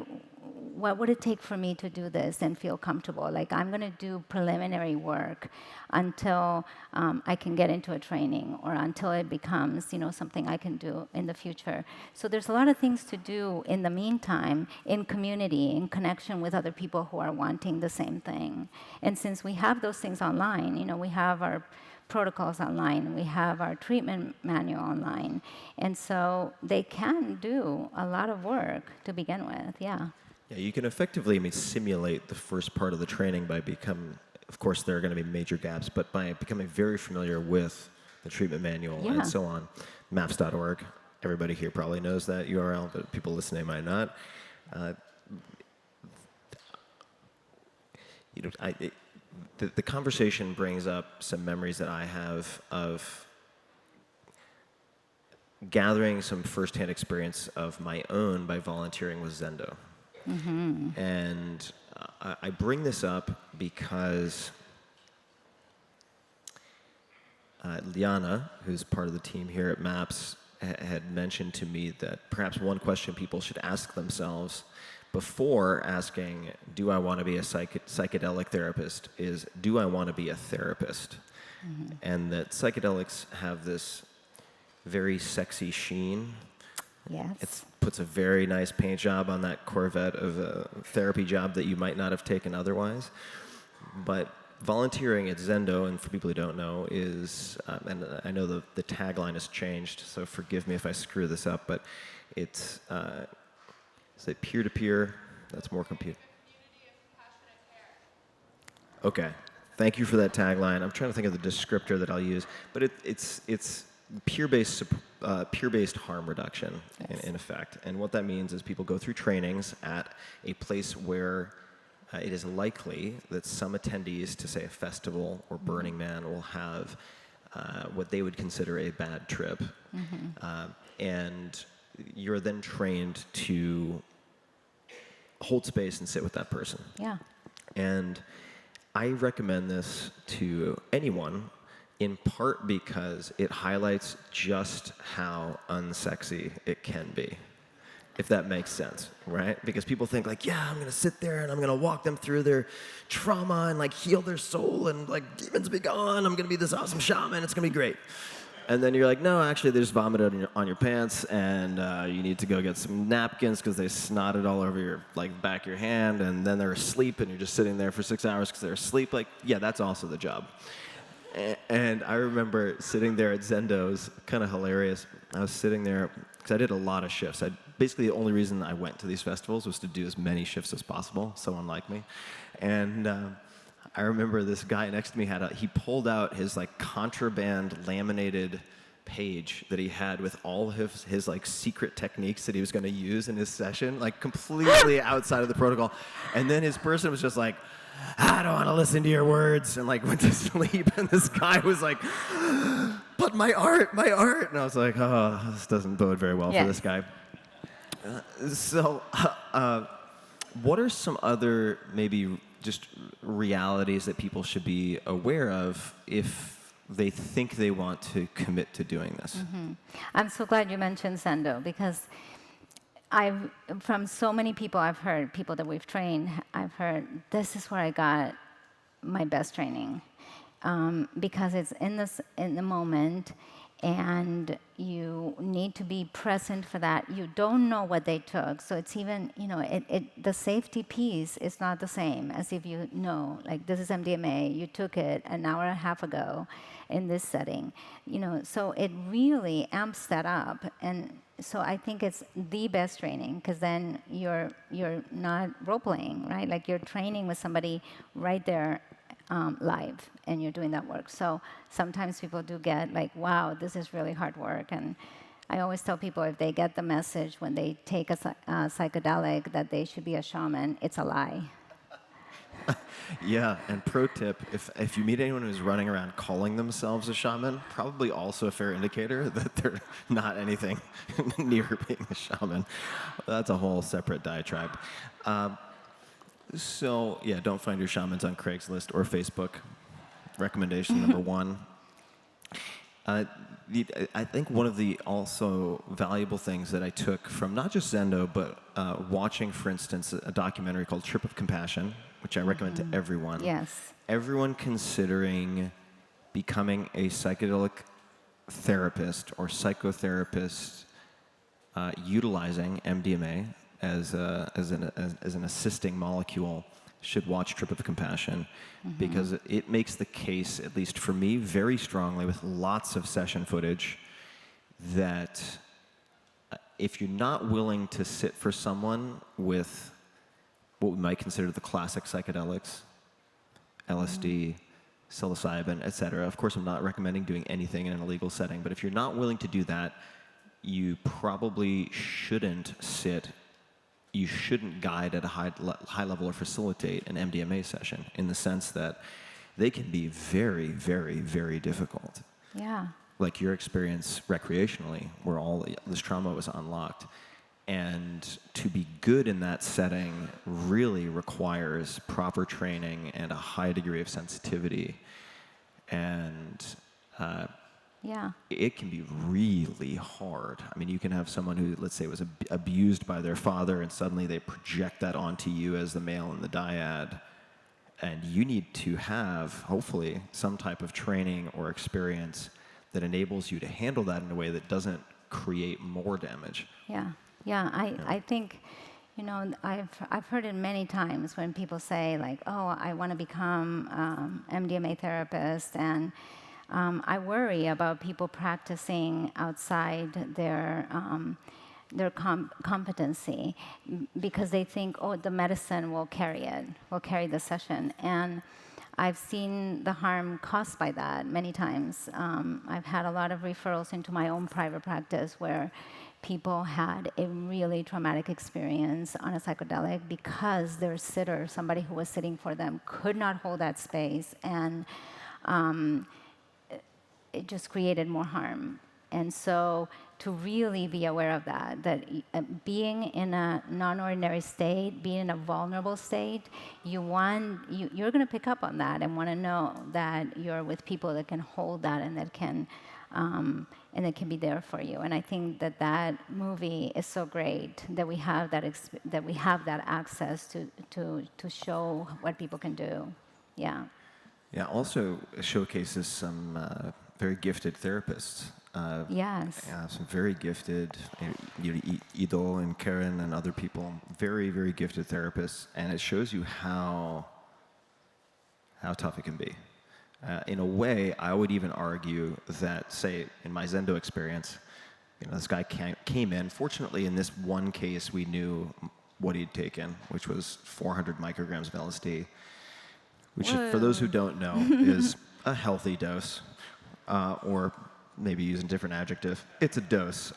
what would it take for me to do this and feel comfortable? Like, I'm going to do preliminary work until I can get into a training, or until it becomes, something I can do in the future. So there's a lot of things to do in the meantime, in community, in connection with other people who are wanting the same thing. And since we have those things online, we have our protocols online, we have our treatment manual online, and so they can do a lot of work to begin with, yeah. Yeah, you can effectively simulate the first part of the training by of course there are going to be major gaps, but by becoming very familiar with the treatment manual and so on, maps.org, everybody here probably knows that URL, but people listening might not. The conversation brings up some memories that I have of gathering some firsthand experience of my own by volunteering with Zendo. And I bring this up because Liana, who's part of the team here at MAPS, had mentioned to me that perhaps one question people should ask themselves before asking, do I want to be a psychedelic therapist, is, do I want to be a therapist? And that psychedelics have this very sexy sheen. Yes. It puts a very nice paint job on that Corvette of a therapy job that you might not have taken otherwise. But volunteering at Zendo, and for people who don't know, is, and I know the tagline has changed, so forgive me if I screw this up, but it's, is it peer-to-peer? That's more computer. Okay, thank you for that tagline. I'm trying to think of the descriptor that I'll use, but it's peer-based harm reduction, in effect. And what that means is people go through trainings at a place where it is likely that some attendees to, say, a festival or Burning Man will have what they would consider a bad trip. And you're then trained to hold space and sit with that person. Yeah. And I recommend this to anyone, in part because it highlights just how unsexy it can be, if that makes sense, right? Because people think like, yeah, I'm gonna sit there and I'm gonna walk them through their trauma and like heal their soul and like demons be gone, I'm gonna be this awesome shaman, it's gonna be great. And then you're like, no, actually they just vomited on your pants and you need to go get some napkins because they snotted all over your like back of your hand, and then they're asleep and you're just sitting there for 6 hours because they're asleep. Like, yeah, that's also the job. And I remember sitting there at Zendo's, kind of hilarious. I was sitting there, because I did a lot of shifts. Basically, the only reason I went to these festivals was to do as many shifts as possible, so unlike me. And I remember this guy next to me he pulled out his like contraband laminated page that he had with all of his like secret techniques that he was going to use in his session, like completely outside of the protocol. And then his person was just like, I don't want to listen to your words, and like went to sleep. And this guy was like, but my art. And I was like, oh, this doesn't bode very well for this guy. What are some other maybe just realities that people should be aware of if they think they want to commit to doing this? I'm so glad you mentioned Zendo, because from so many people I've heard, people that we've trained, I've heard, this is where I got my best training. Because it's in the moment, and you need to be present for that. You don't know what they took, so it's even, the safety piece is not the same as if you know, like, this is MDMA, you took it an hour and a half ago in this setting, so it really amps that up. And so I think it's the best training, because then you're not role-playing, right? Like, you're training with somebody right there live, and you're doing that work. So sometimes people do get like, wow, this is really hard work. And I always tell people, if they get the message when they take a psychedelic that they should be a shaman, it's a lie. Yeah, and pro tip, if you meet anyone who's running around calling themselves a shaman, probably also a fair indicator that they're not anything near being a shaman. That's a whole separate diatribe. So, yeah, don't find your shamans on Craigslist or Facebook. Recommendation number one. I think one of the also valuable things that I took from not just Zendo, but watching, for instance, a documentary called Trip of Compassion, which I recommend to everyone. Yes. Everyone considering becoming a psychedelic therapist or psychotherapist utilizing MDMA as an assisting molecule should watch Trip of Compassion, because it makes the case, at least for me, very strongly with lots of session footage, that if you're not willing to sit for someone with what we might consider the classic psychedelics, LSD, psilocybin, etc. Of course, I'm not recommending doing anything in an illegal setting, but if you're not willing to do that, you probably shouldn't guide at a high level or facilitate an MDMA session, in the sense that they can be very, very, very difficult. Yeah. Like your experience recreationally, where all this trauma was unlocked. And to be good in that setting really requires proper training and a high degree of sensitivity. And Yeah. it can be really hard. I mean, you can have someone who, let's say, was abused by their father, and suddenly they project that onto you as the male in the dyad. And you need to have, hopefully, some type of training or experience that enables you to handle that in a way that doesn't create more damage. Yeah. Yeah. I think, you know, I've heard it many times when people say, like, oh, I want to become MDMA therapist, and I worry about people practicing outside their competency, because they think, oh, the medicine will carry the session. And I've seen the harm caused by that many times. I've had a lot of referrals into my own private practice where people had a really traumatic experience on a psychedelic because their sitter, somebody who was sitting for them, could not hold that space, and it just created more harm. And so to really be aware of that being in a non-ordinary state, being in a vulnerable state, you're going to pick up on that and want to know that you're with people that can hold that and that can be there for you. And I think that movie is so great that we have that access to show what people can do. Yeah. Yeah, also showcases some very gifted therapists. Yes. Yeah, some very gifted, Ido and Karen and other people, very, very gifted therapists, and it shows you how tough it can be. In a way, I would even argue that, say, in my Zendo experience, this guy came in. Fortunately, in this one case, we knew what he'd taken, which was 400 micrograms of LSD, which, for those who don't know, is a healthy dose, or maybe use a different adjective. It's a dose,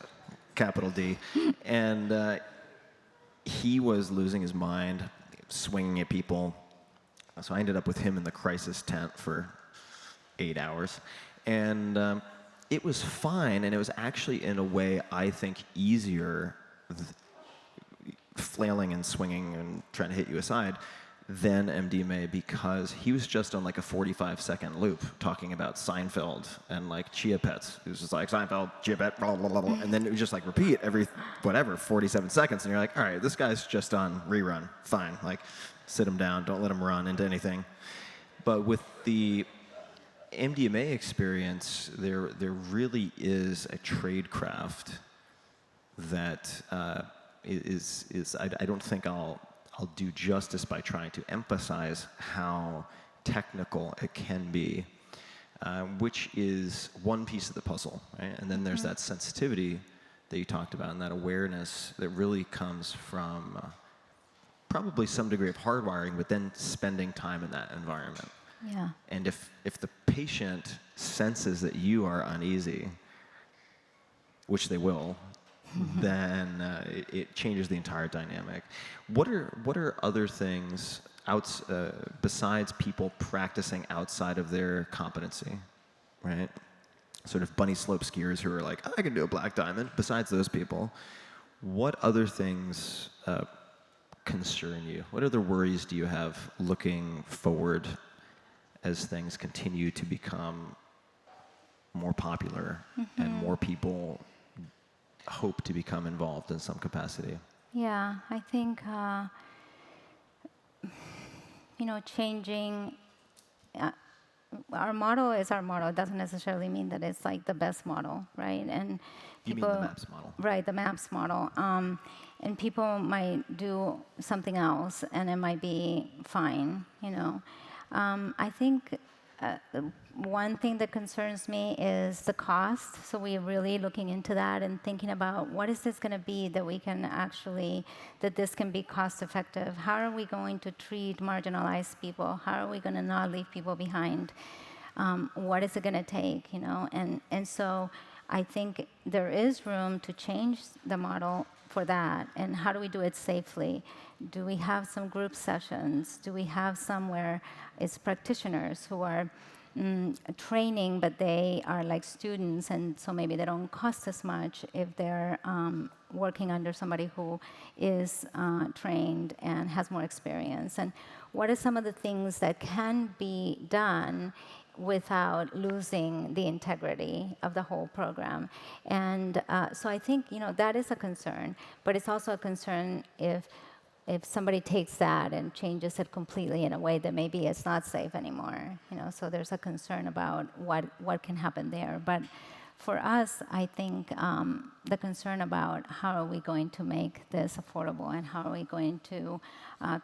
capital D. And he was losing his mind, swinging at people. So I ended up with him in the crisis tent for 8 hours. And it was fine, and it was actually, in a way, I think, easier flailing and swinging and trying to hit you aside than MDMA, because he was just on like a 45-second loop talking about Seinfeld and like Chia Pets. It was just like Seinfeld, Chia Pet, blah, blah, blah, blah. And then it would just like repeat every, 47 seconds. And you're like, all right, this guy's just on rerun. Fine. Like, sit him down. Don't let him run into anything. But with the MDMA experience, there really is a tradecraft that I don't think I'll do justice by trying to emphasize how technical it can be, which is one piece of the puzzle, right? And then there's that sensitivity that you talked about, and that awareness that really comes from probably some degree of hardwiring, but then spending time in that environment. Yeah. And if the patient senses that you are uneasy, which they will, then it changes the entire dynamic. What are other things besides people practicing outside of their competency, right? Sort of bunny slope skiers who are like, I can do a black diamond. Besides those people, what other things concern you? What other worries do you have looking forward as things continue to become more popular and more people hope to become involved in some capacity? Yeah, I think, changing, our model is our model. It doesn't necessarily mean that it's like the best model, right? And people, you mean the MAPS model? Right, the MAPS model. And people might do something else and it might be fine, I think one thing that concerns me is the cost. So we're really looking into that and thinking about what is this going to be that we can that this can be cost effective. How are we going to treat marginalized people? How are we going to not leave people behind? What is it going to take, And so I think there is room to change the model for that. And how do we do it safely? Do we have some group sessions? Do we have somewhere it's practitioners who are training, but they are like students, and so maybe they don't cost as much if they're working under somebody who is trained and has more experience? And what are some of the things that can be done without losing the integrity of the whole program? And so I think, that is a concern, but it's also a concern if somebody takes that and changes it completely in a way that maybe it's not safe anymore. So there's a concern about what can happen there. But for us, I think the concern about how are we going to make this affordable, and how are we going to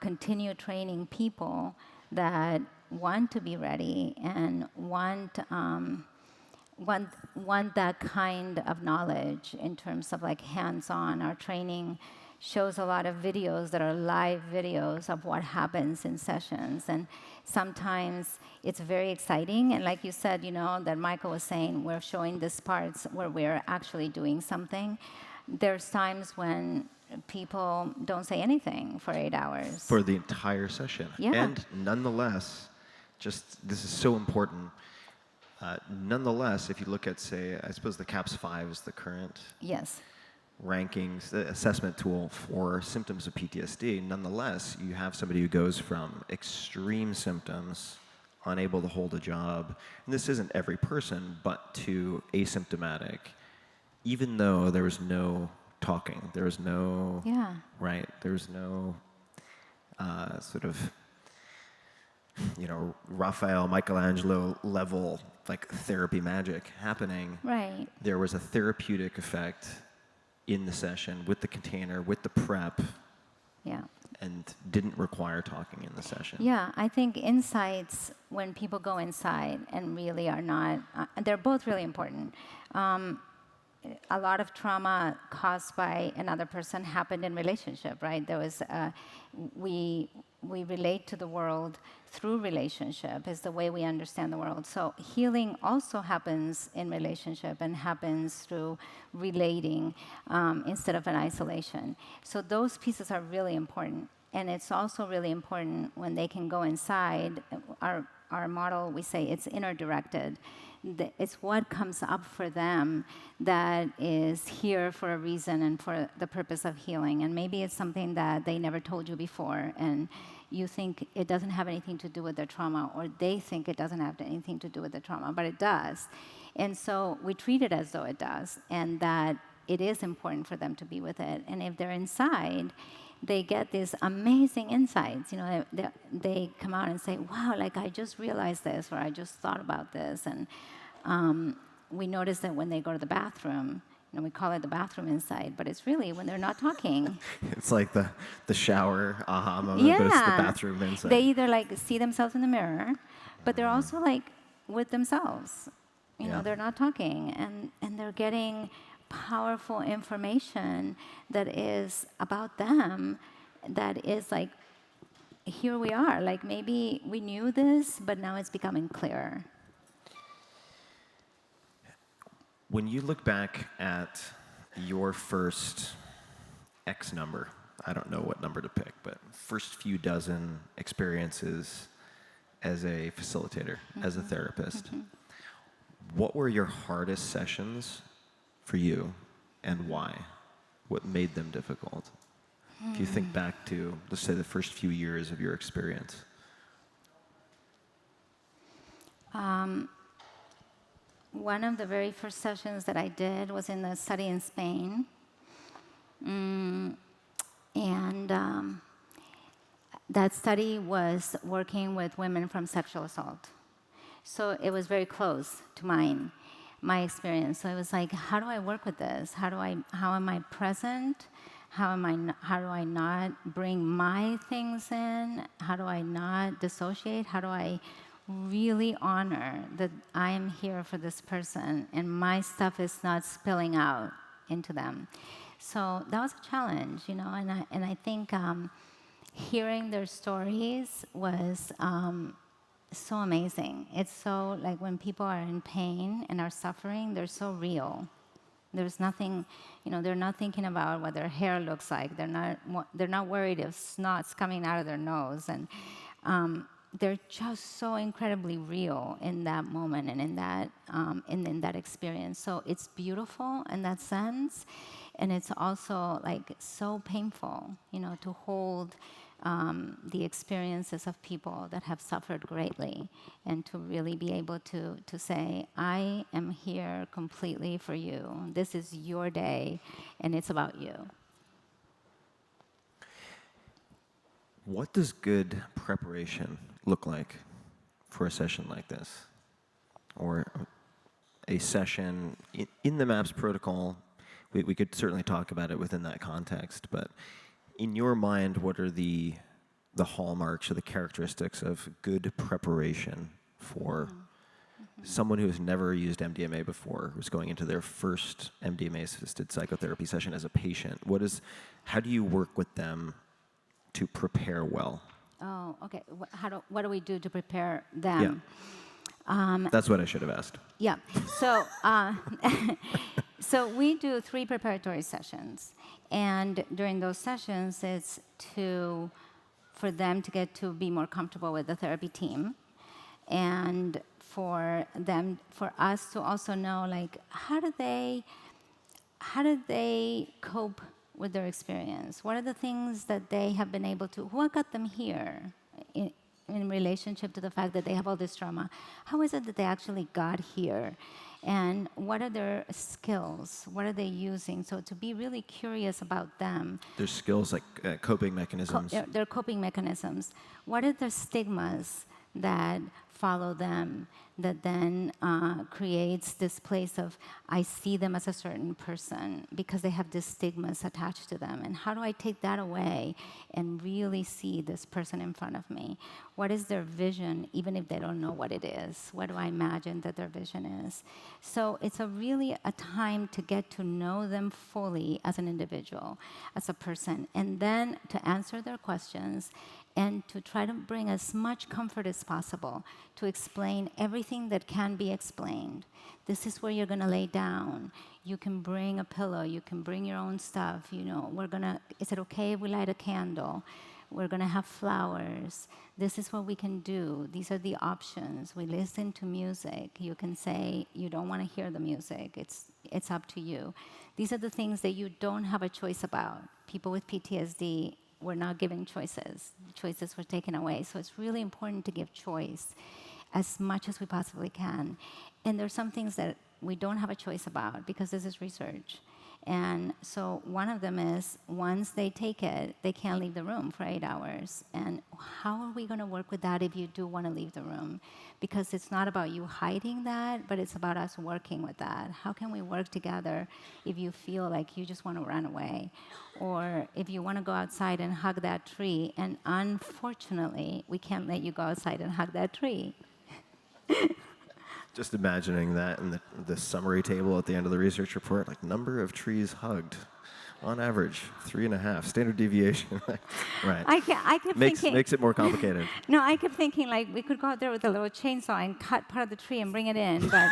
continue training people that want to be ready and want that kind of knowledge in terms of like hands-on. Our training shows a lot of videos that are live videos of what happens in sessions, and sometimes it's very exciting. And like you said, that Michael was saying, we're showing these parts where we're actually doing something. There's times when people don't say anything for 8 hours. For the entire session. Yeah. And nonetheless, this is so important. Nonetheless, if you look at, say, I suppose the CAPS 5 is the current Yes. rankings, the assessment tool for symptoms of PTSD. Nonetheless, you have somebody who goes from extreme symptoms, unable to hold a job, and this isn't every person, but to asymptomatic, even though there was no talking, there was no, right, there was no sort of, Raphael, Michelangelo level, like therapy magic happening. Right. There was a therapeutic effect in the session with the container, with the prep, and didn't require talking in the session. Yeah, I think insights, when people go inside and really are not, they're both really important. A lot of trauma caused by another person happened in relationship, right? There was, we relate to the world through relationship, is the way we understand the world. So healing also happens in relationship and happens through relating instead of an isolation. So those pieces are really important. And it's also really important when they can go inside. Our model, we say it's inner directed. It's what comes up for them that is here for a reason and for the purpose of healing. And maybe it's something that they never told you before, and you think it doesn't have anything to do with their trauma, or they think it doesn't have anything to do with the trauma, but it does. And so we treat it as though it does, and that it is important for them to be with it. And if they're inside, they get these amazing insights. They come out and say, wow, like I just realized this, or I just thought about this. And we notice that when they go to the bathroom, we call it the bathroom insight, but it's really when they're not talking. It's like the shower aha moment, but it's the bathroom insight. They either like see themselves in the mirror, but they're also like with themselves. They're not talking, and they're getting powerful information that is about them, that is like, here we are. Like maybe we knew this, but now it's becoming clearer. When you look back at your first X number, I don't know what number to pick, but first few dozen experiences as a facilitator, as a therapist, what were your hardest sessions for you, and why? What made them difficult? If you think back to, let's say, the first few years of your experience. One of the very first sessions that I did was in the study in Spain. That study was working with women from sexual assault. So it was very close to my experience. So it was like, how do I work with this? How am I present? How do I not bring my things in? How do I not dissociate? How do I really honor that I am here for this person and my stuff is not spilling out into them? So that was a challenge, and I think hearing their stories was so amazing. It's so, like, when people are in pain and are suffering, they're so real. There's nothing, they're not thinking about what their hair looks like. They're not worried if snot's coming out of their nose. And they're just so incredibly real in that moment and in that experience. So it's beautiful in that sense. And it's also, like, so painful, to hold the experiences of people that have suffered greatly, and to really be able to say, I am here completely for you. This is your day, and it's about you. What does good preparation look like for a session like this? Or a session in the MAPS protocol? We could certainly talk about it within that context, but in your mind, what are the hallmarks or the characteristics of good preparation for someone who has never used MDMA before, who's going into their first MDMA-assisted psychotherapy session as a patient? How do you work with them to prepare well? Oh, okay. What do we do to prepare them? Yeah. That's what I should have asked. Yeah. So, so we do 3 preparatory sessions. And during those sessions, it's for them to get to be more comfortable with the therapy team. And for us to also know, like, how do they cope with their experience? What are the things that they have been able to, what got them here in relationship to the fact that they have all this trauma? How is it that they actually got here? And what are their skills? What are they using? So to be really curious about them. Their skills, like coping mechanisms. Their coping mechanisms. What are the stigmas that follow them that then creates this place of, I see them as a certain person because they have these stigmas attached to them. And how do I take that away and really see this person in front of me? What is their vision, even if they don't know what it is? What do I imagine that their vision is? So it's really a time to get to know them fully as an individual, as a person, and then to answer their questions and to try to bring as much comfort as possible, to explain everything that can be explained. This is where you're going to lay down. You can bring a pillow. You can bring your own stuff. Is it okay if we light a candle? We're going to have flowers. This is what we can do. These are the options. We listen to music. You can say you don't want to hear the music. It's up to you. These are the things that you don't have a choice about. People with PTSD were not given choices. Choices were taken away. So it's really important to give choice as much as we possibly can. And there's some things that we don't have a choice about because this is research. And so one of them is, once they take it, they can't leave the room for 8 hours. And how are we going to work with that if you do want to leave the room? Because it's not about you hiding that, but it's about us working with that. How can we work together if you feel like you just want to run away? Or if you want to go outside and hug that tree, and unfortunately, we can't let you go outside and hug that tree. Just imagining that in the summary table at the end of the research report, like number of trees hugged, on average, 3.5, standard deviation. Right. I kept thinking... Makes it more complicated. No, I kept thinking, like, we could go out there with a little chainsaw and cut part of the tree and bring it in, but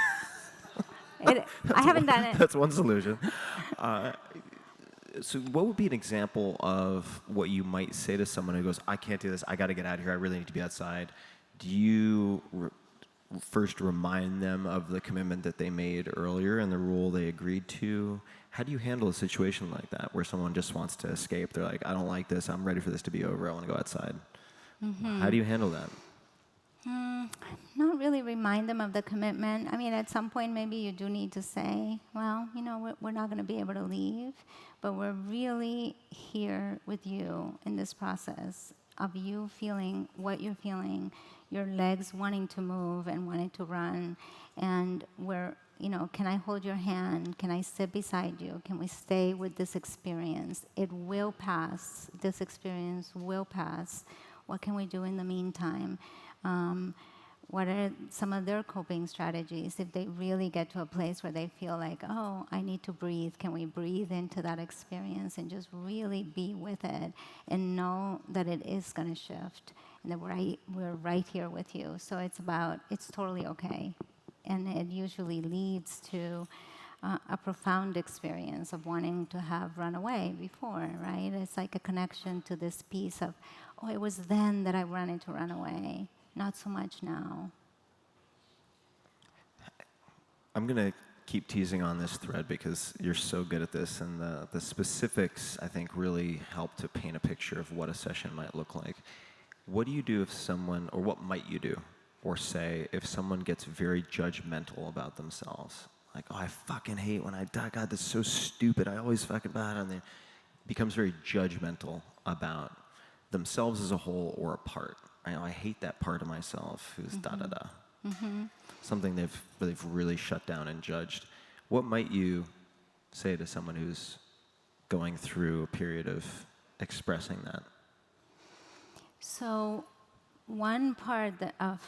I haven't done it. That's one solution. So what would be an example of what you might say to someone who goes, I can't do this, I got to get out of here, I really need to be outside? Do you first remind them of the commitment that they made earlier and the rule they agreed to? How do you handle a situation like that where someone just wants to escape? They're like, I don't like this, I'm ready for this to be over, I want to go outside. Mm-hmm. How do you handle that? Not really remind them of the commitment. I mean, at some point, maybe you do need to say, well, we're not going to be able to leave, but we're really here with you in this process of you feeling what you're feeling, your legs wanting to move and wanting to run, and can I hold your hand? Can I sit beside you? Can we stay with this experience? It will pass. This experience will pass. What can we do in the meantime? what are some of their coping strategies if they really get to a place where they feel like, oh, I need to breathe. Can we breathe into that experience and just really be with it and know that it is going to shift and that we're right here with you. So it's totally okay. And it usually leads to a profound experience of wanting to have run away before, right? It's like a connection to this piece of, oh, it was then that I wanted to run away. Not so much now. I'm going to keep teasing on this thread because you're so good at this, and the specifics, I think, really help to paint a picture of what a session might look like. What do you do if someone, or what might you do or say if someone gets very judgmental about themselves? Like, oh, I fucking hate when I die. God, that's so stupid. I always fucking bad. And then becomes very judgmental about themselves as a whole or a part. I hate that part of myself who's da-da-da. Something they've really shut down and judged. What might you say to someone who's going through a period of expressing that? So one part of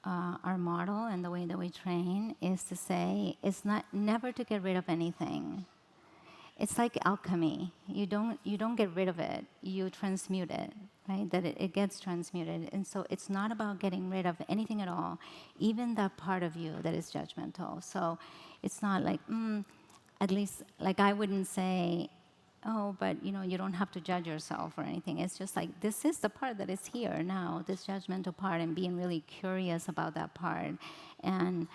our model and the way that we train is to say it's never to get rid of anything. It's like alchemy. You don't get rid of it. You transmute it, right? That it gets transmuted. And so it's not about getting rid of anything at all, even that part of you that is judgmental. So it's not like, at least, like I wouldn't say, oh, but you don't have to judge yourself or anything. It's just like, this is the part that is here now, this judgmental part, and being really curious about that part. And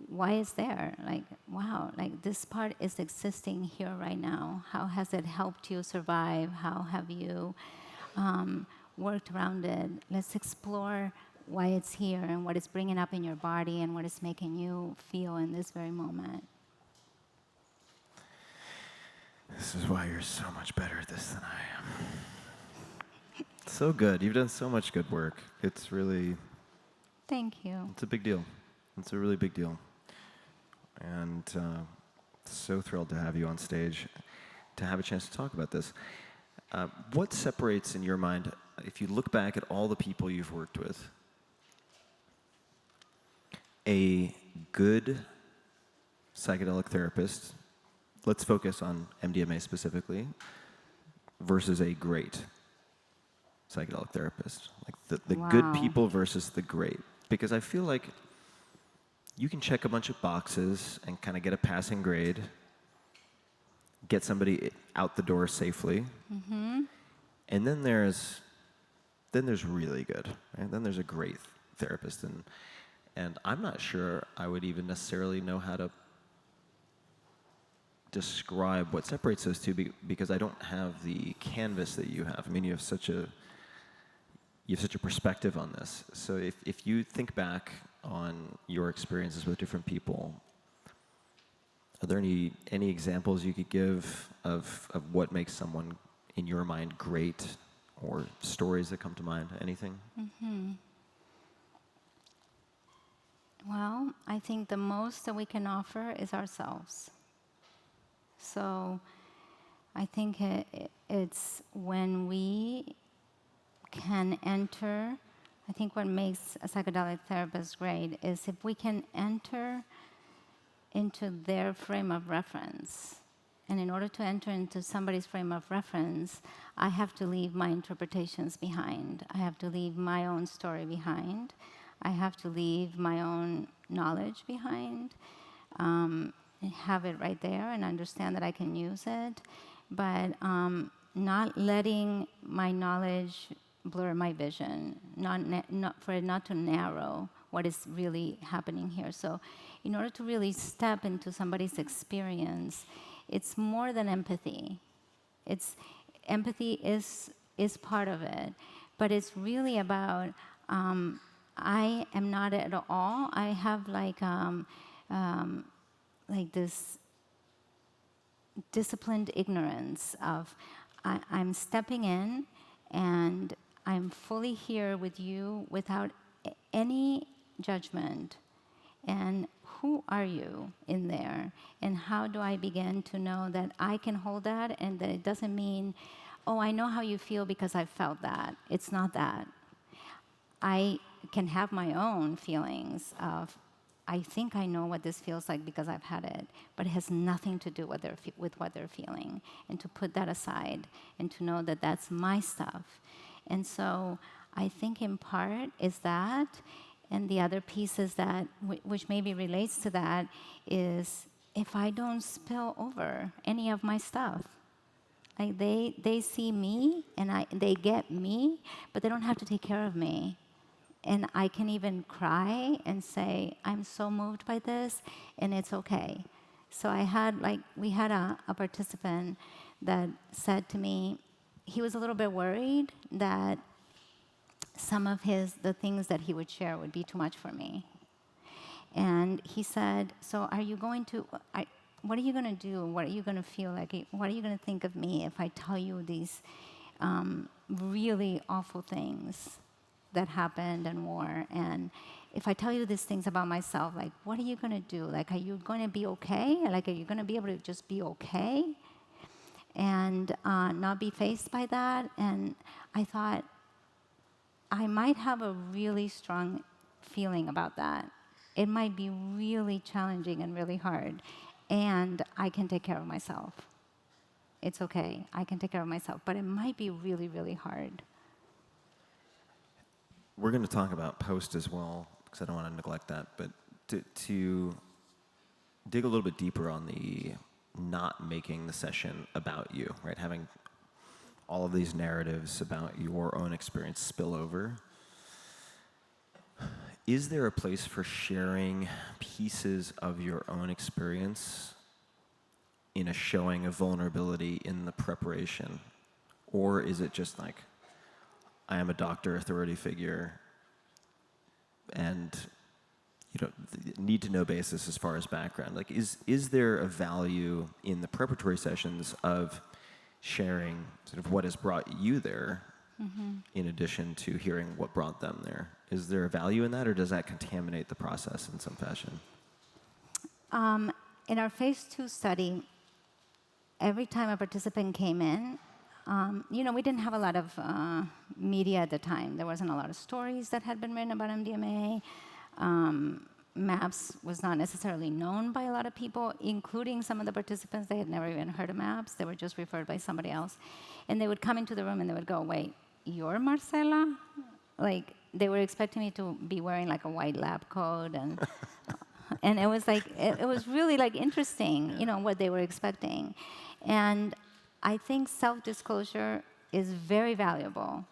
why is there? Like, wow, like this part is existing here right now. How has it helped you survive? How have you worked around it? Let's explore why it's here and what it's bringing up in your body and what it's making you feel in this very moment. This is why you're so much better at this than I am. So good. You've done so much good work. It's really... Thank you. It's a big deal. It's a really big deal. And so thrilled to have you on stage, to have a chance to talk about this. What separates, in your mind, if you look back at all the people you've worked with, a good psychedelic therapist, let's focus on MDMA specifically, versus a great psychedelic therapist? Like the Wow. good people versus the great. Because I feel like you can check a bunch of boxes and kind of get a passing grade, get somebody out the door safely, and then there's really good, right? Then there's a great therapist, and I'm not sure I would even necessarily know how to describe what separates those two because I don't have the canvas that you have. I mean, you have such a perspective on this. So if you think back on your experiences with different people, are there any examples you could give of what makes someone, in your mind, great, or stories that come to mind? Anything? Well, I think the most that we can offer is ourselves. So I think it's when we can enter, I think what makes a psychedelic therapist great is if we can enter into their frame of reference. And in order to enter into somebody's frame of reference, I have to leave my interpretations behind. I have to leave my own story behind. I have to leave my own knowledge behind. Have it right there and understand that I can use it, but not letting my knowledge blur my vision, for it not to narrow what is really happening here. So in order to really step into somebody's experience, it's more than empathy. Empathy is part of it, but it's really about I am not at all. I have like this disciplined ignorance of I'm stepping in and I'm fully here with you without any judgment. And who are you in there? And how do I begin to know that I can hold that and that it doesn't mean, oh, I know how you feel because I felt that. It's not that. I can have my own feelings of, I think I know what this feels like because I've had it, but it has nothing to do with what they're feeling. And to put that aside and to know that that's my stuff. And so I think in part is that, and the other piece is that, which maybe relates to that, is if I don't spill over any of my stuff. Like they see me and they get me, but they don't have to take care of me. And I can even cry and say, I'm so moved by this, and it's okay. So we had a participant that said to me, he was a little bit worried that some of the things that he would share would be too much for me. And he said, so what are you going to do? What are you going to feel like? What are you going to think of me if I tell you these really awful things that happened and more? And if I tell you these things about myself, like, what are you going to do? Like, are you going to be okay? Like, are you going to be able to just be okay and not be faced by that? And I thought, I might have a really strong feeling about that. It might be really challenging and really hard, and I can take care of myself. It's okay, I can take care of myself, but it might be really, really hard. We're going to talk about post as well, because I don't want to neglect that, but to dig a little bit deeper on the not making the session about you, right? Having all of these narratives about your own experience spill over. Is there a place for sharing pieces of your own experience in a showing of vulnerability in the preparation? Or is it just like, I am a doctor, authority figure, and need to know basis as far as background? Like, is there a value in the preparatory sessions of sharing sort of what has brought you there, in addition to hearing what brought them there? Is there a value in that, or does that contaminate the process in some fashion? In our phase 2 study, every time a participant came in, we didn't have a lot of media at the time. There wasn't a lot of stories that had been written about MDMA. MAPS was not necessarily known by a lot of people, including some of the participants. They had never even heard of MAPS. They were just referred by somebody else. And they would come into the room and they would go, wait, you're Marcela? Like, they were expecting me to be wearing like a white lab coat, and and it was like, it was really like interesting, what they were expecting. And I think self-disclosure is very valuable,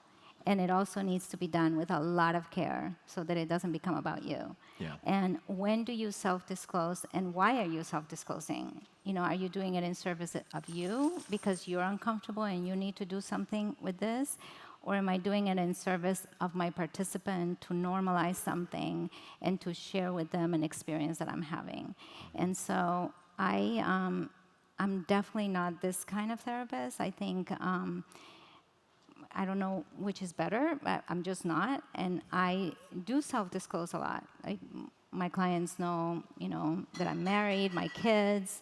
and it also needs to be done with a lot of care so that it doesn't become about you. Yeah. And when do you self-disclose, and why are you self-disclosing? Are you doing it in service of you because you're uncomfortable and you need to do something with this? Or am I doing it in service of my participant to normalize something and to share with them an experience that I'm having? And so I'm definitely not this kind of therapist. I think, I don't know which is better, but I'm just not. And I do self-disclose a lot. My clients know, that I'm married, my kids.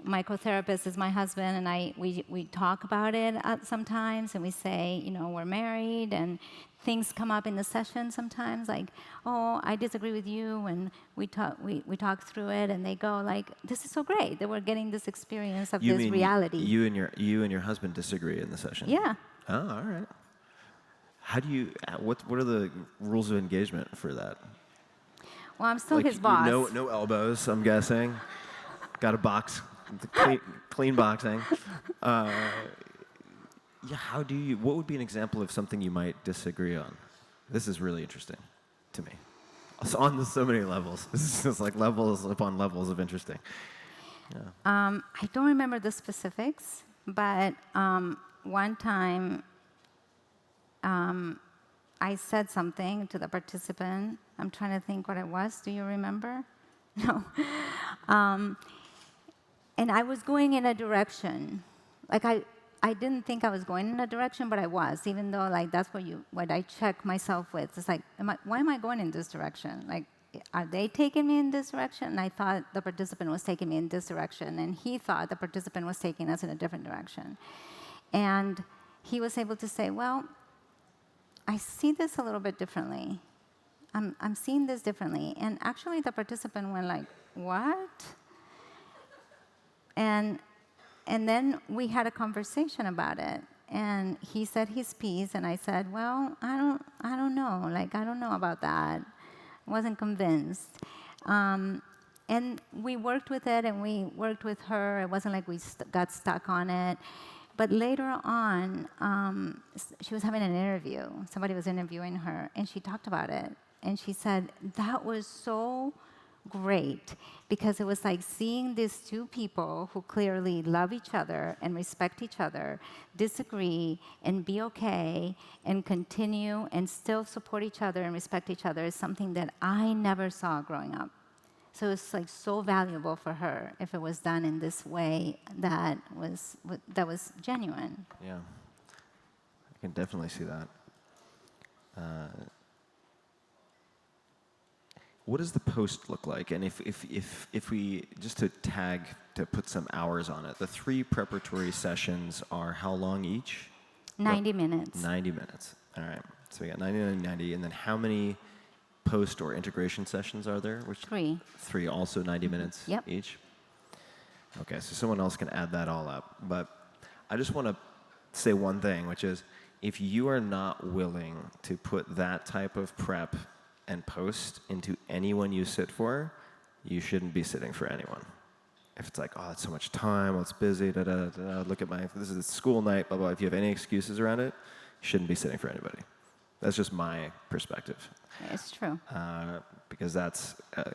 My co-therapist is my husband, and we talk about it sometimes, and we say, we're married, and things come up in the session sometimes, like, oh, I disagree with you, and we talk through it, and they go like, this is so great that we're getting this experience of this reality. You and your husband disagree in the session? Yeah. Oh, all right. How do you? What are the rules of engagement for that? Well, I'm still his boss. No elbows, I'm guessing. Got a box. Clean boxing. How do you? What would be an example of something you might disagree on? This is really interesting to me. On so many levels. This is just like levels upon levels of interesting. Yeah. I don't remember the specifics, but one time I said something to the participant. I'm trying to think what it was. Do you remember? No. And I was going in a direction. Like, I didn't think I was going in a direction, but I was, even though, like, that's what I check myself with. It's like, why am I going in this direction? Like, are they taking me in this direction? And I thought the participant was taking me in this direction, and he thought the participant was taking us in a different direction. And he was able to say, well, I see this a little bit differently. I'm seeing this differently. And actually the participant went like, what? And then we had a conversation about it. And he said his piece, and I said, well, I don't know. Like, I don't know about that. I wasn't convinced. And we worked with it, and we worked with her. It wasn't like we got stuck on it. But later on, she was having an interview. Somebody was interviewing her, and she talked about it. And she said, that was so great, because it was like seeing these two people who clearly love each other and respect each other, disagree and be okay and continue and still support each other and respect each other is something that I never saw growing up. So it's like so valuable for her if it was done in this way that was genuine. Yeah, I can definitely see that. What does the post look like? And if we, just to put some hours on it, the 3 preparatory sessions are how long each? 90 minutes. 90 minutes. All right. So we got 90, 90, 90. And then how many post or integration sessions are there? 3. 3, also 90 minutes Yep. each? Okay, so someone else can add that all up. But I just want to say one thing, which is if you are not willing to put that type of prep and post into anyone you sit for, you shouldn't be sitting for anyone. If it's like, oh, that's so much time, well, it's busy, look at this is a school night, blah, blah. If you have any excuses around it, you shouldn't be sitting for anybody. That's just my perspective. It's true. Because that's a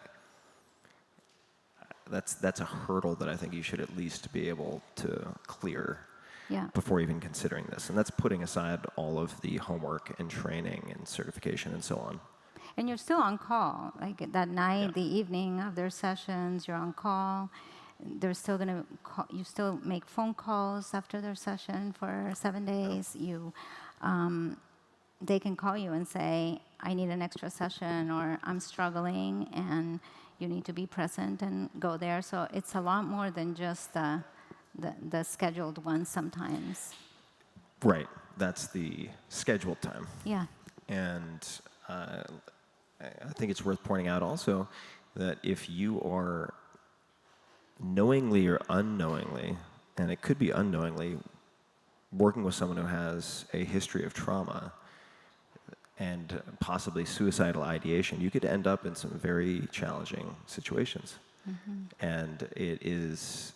hurdle that I think you should at least be able to clear before even considering this. And that's putting aside all of the homework and training and certification and so on. And you're still on call. Like that night, the evening of their sessions, you're on call. They're still going to call. You still make phone calls after their session for 7 days. They can call you and say, I need an extra session, or I'm struggling, and you need to be present and go there. So it's a lot more than just the scheduled ones sometimes. Right. That's the scheduled time. Yeah. And I think it's worth pointing out also that if you are knowingly or unknowingly, and it could be unknowingly, working with someone who has a history of trauma and possibly suicidal ideation, you could end up in some very challenging situations. Mm-hmm. And it is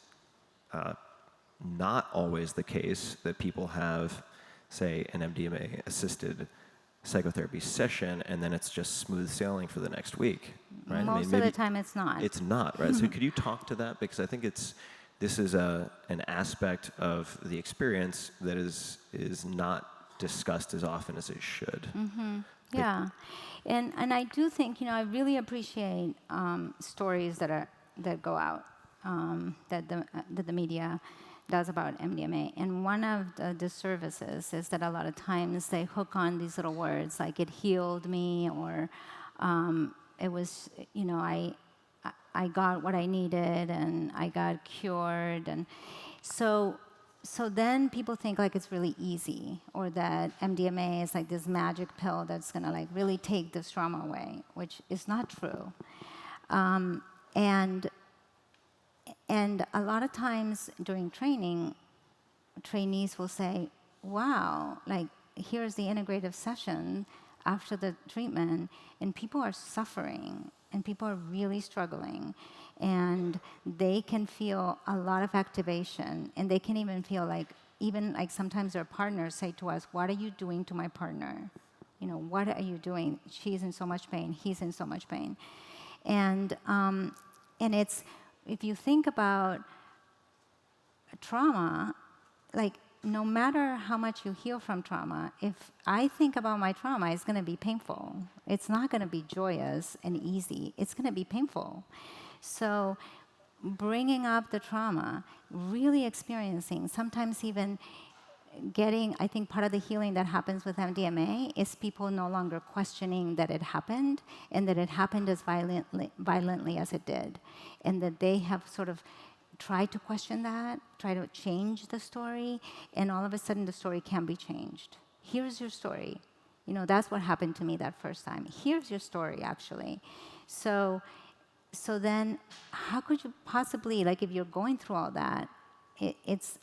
not always the case that people have, say, an MDMA-assisted psychotherapy session, and then it's just smooth sailing for the next week, right? Most of the time it's not. It's not, right? So could you talk to that? Because I think this is an aspect of the experience that is not discussed as often as it should. Mm-hmm. Yeah, and I do think, I really appreciate stories that go out, that the media does about MDMA. And one of the disservices is that a lot of times they hook on these little words like it healed me, or it was, I got what I needed and I got cured. And so then people think like it's really easy, or that MDMA is like this magic pill that's gonna like really take this trauma away, which is not true. And a lot of times during training, trainees will say, wow, like here's the integrative session after the treatment, and people are suffering, and people are really struggling, and they can feel a lot of activation, and they can even feel like, sometimes their partners say to us, what are you doing to my partner? What are you doing? She's in so much pain, he's in so much pain. And it's, if you think about trauma, like no matter how much you heal from trauma, if I think about my trauma, it's going to be painful. It's not going to be joyous and easy. It's going to be painful. So bringing up the trauma, really experiencing, sometimes even getting, I think part of the healing that happens with MDMA is people no longer questioning that it happened, and that it happened as violently as it did. And that they have sort of tried to question that, try to change the story, and all of a sudden the story can be changed. Here's your story. That's what happened to me that first time. Here's your story, actually. So then how could you possibly, like, if you're going through all that, it's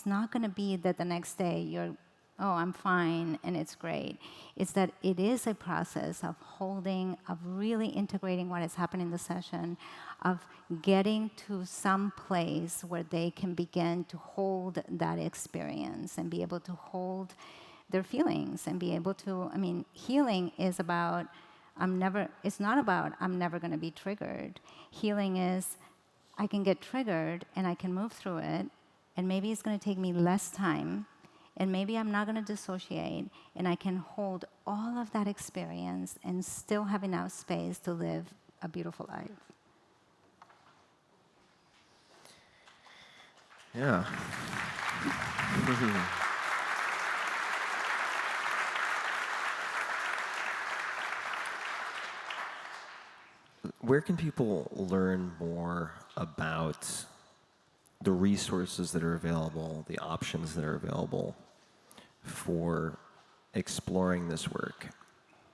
not going to be that the next day you're, oh, I'm fine and it's great. It's that it is a process of holding, of really integrating what has happened in the session, of getting to some place where they can begin to hold that experience and be able to hold their feelings and be able to, healing is about, it's not about I'm never going to be triggered. Healing is I can get triggered and I can move through it, and maybe it's going to take me less time, and maybe I'm not going to dissociate, and I can hold all of that experience and still have enough space to live a beautiful life. Yeah. Where can people learn more about the resources that are available, the options that are available for exploring this work?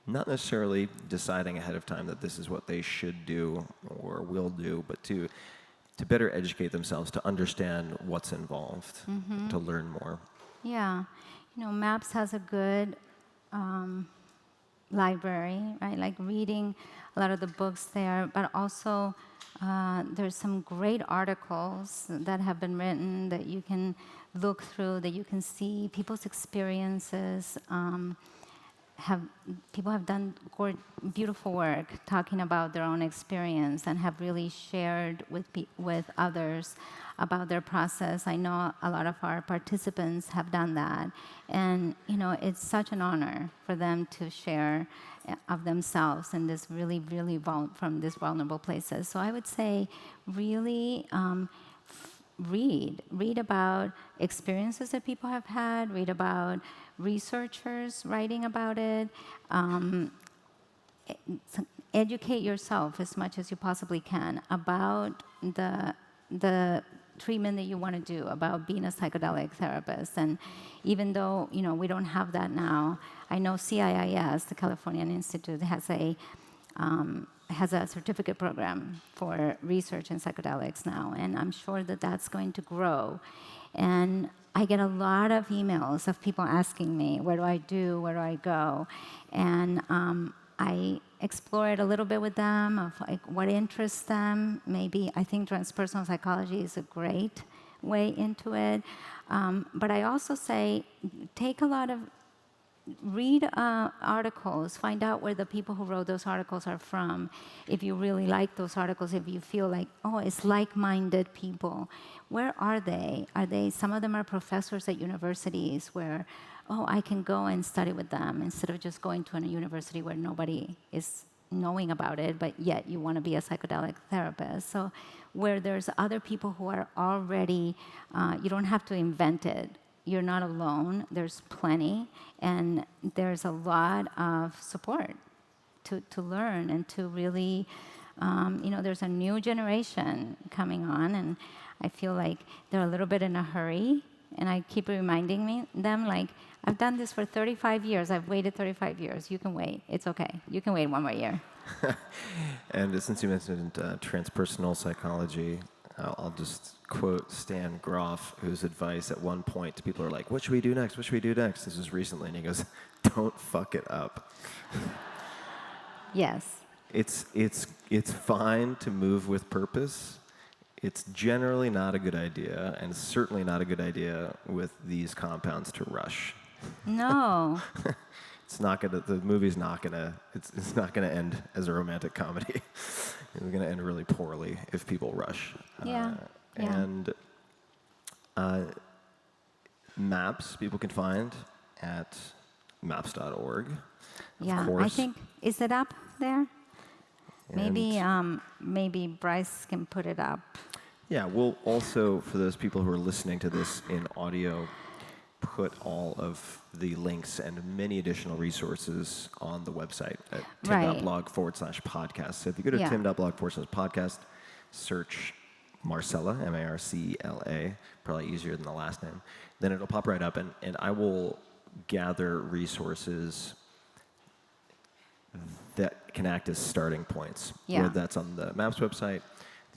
Not necessarily deciding ahead of time that this is what they should do or will do, but to better educate themselves, to understand what's involved, to learn more. Yeah. MAPS has a good library, right? Like reading a lot of the books there, but also there's some great articles that have been written that you can look through, that you can see people's experiences. People have done beautiful work talking about their own experience and have really shared with others about their process. I know a lot of our participants have done that, and it's such an honor for them to share of themselves in this really, really from these vulnerable places. So I would say, really. Read about experiences that people have had, read about researchers writing about it, educate yourself as much as you possibly can about the treatment that you want to do, about being a psychedelic therapist. And even though we don't have that now, I know CIIS, the Californian Institute, has a certificate program for research in psychedelics now, and I'm sure that that's going to grow. And I get a lot of emails of people asking me, where do I do, where do I go? And I explore it a little bit with them, of like what interests them. Maybe I think transpersonal psychology is a great way into it. But I also say, read articles, find out where the people who wrote those articles are from. If you really like those articles, if you feel like, oh, it's like-minded people, where are they? Some of them are professors at universities where, oh, I can go and study with them instead of just going to a university where nobody is knowing about it, but yet you want to be a psychedelic therapist. So where there's other people who are already, you don't have to invent it. You're not alone. There's plenty, and there's a lot of support to learn and to really, there's a new generation coming on, and I feel like they're a little bit in a hurry, and I keep reminding them, like, I've done this for 35 years. I've waited 35 years. You can wait. It's okay. You can wait one more year. And since you mentioned transpersonal psychology, I'll just quote Stan Groff, whose advice at one point to people are like, what should we do next? What should we do next? This was recently, and he goes, don't fuck it up. Yes. It's fine to move with purpose. It's generally not a good idea, and certainly not a good idea with these compounds to rush. No. It's not gonna. The movie's not gonna. It's not gonna end as a romantic comedy. It's gonna end really poorly if people rush. Yeah. And MAPS people can find at maps.org. Yeah, of course. I think, is it up there? Maybe Bryce can put it up. Yeah, we'll also, for those people who are listening to this in audio, put all of the links and many additional resources on the website at tim.blog/podcast. So if you go to tim.blog/podcast, search Marcela, Marcela, probably easier than the last name, then it'll pop right up, and I will gather resources that can act as starting points. Yeah. Whether that's on the MAPS website,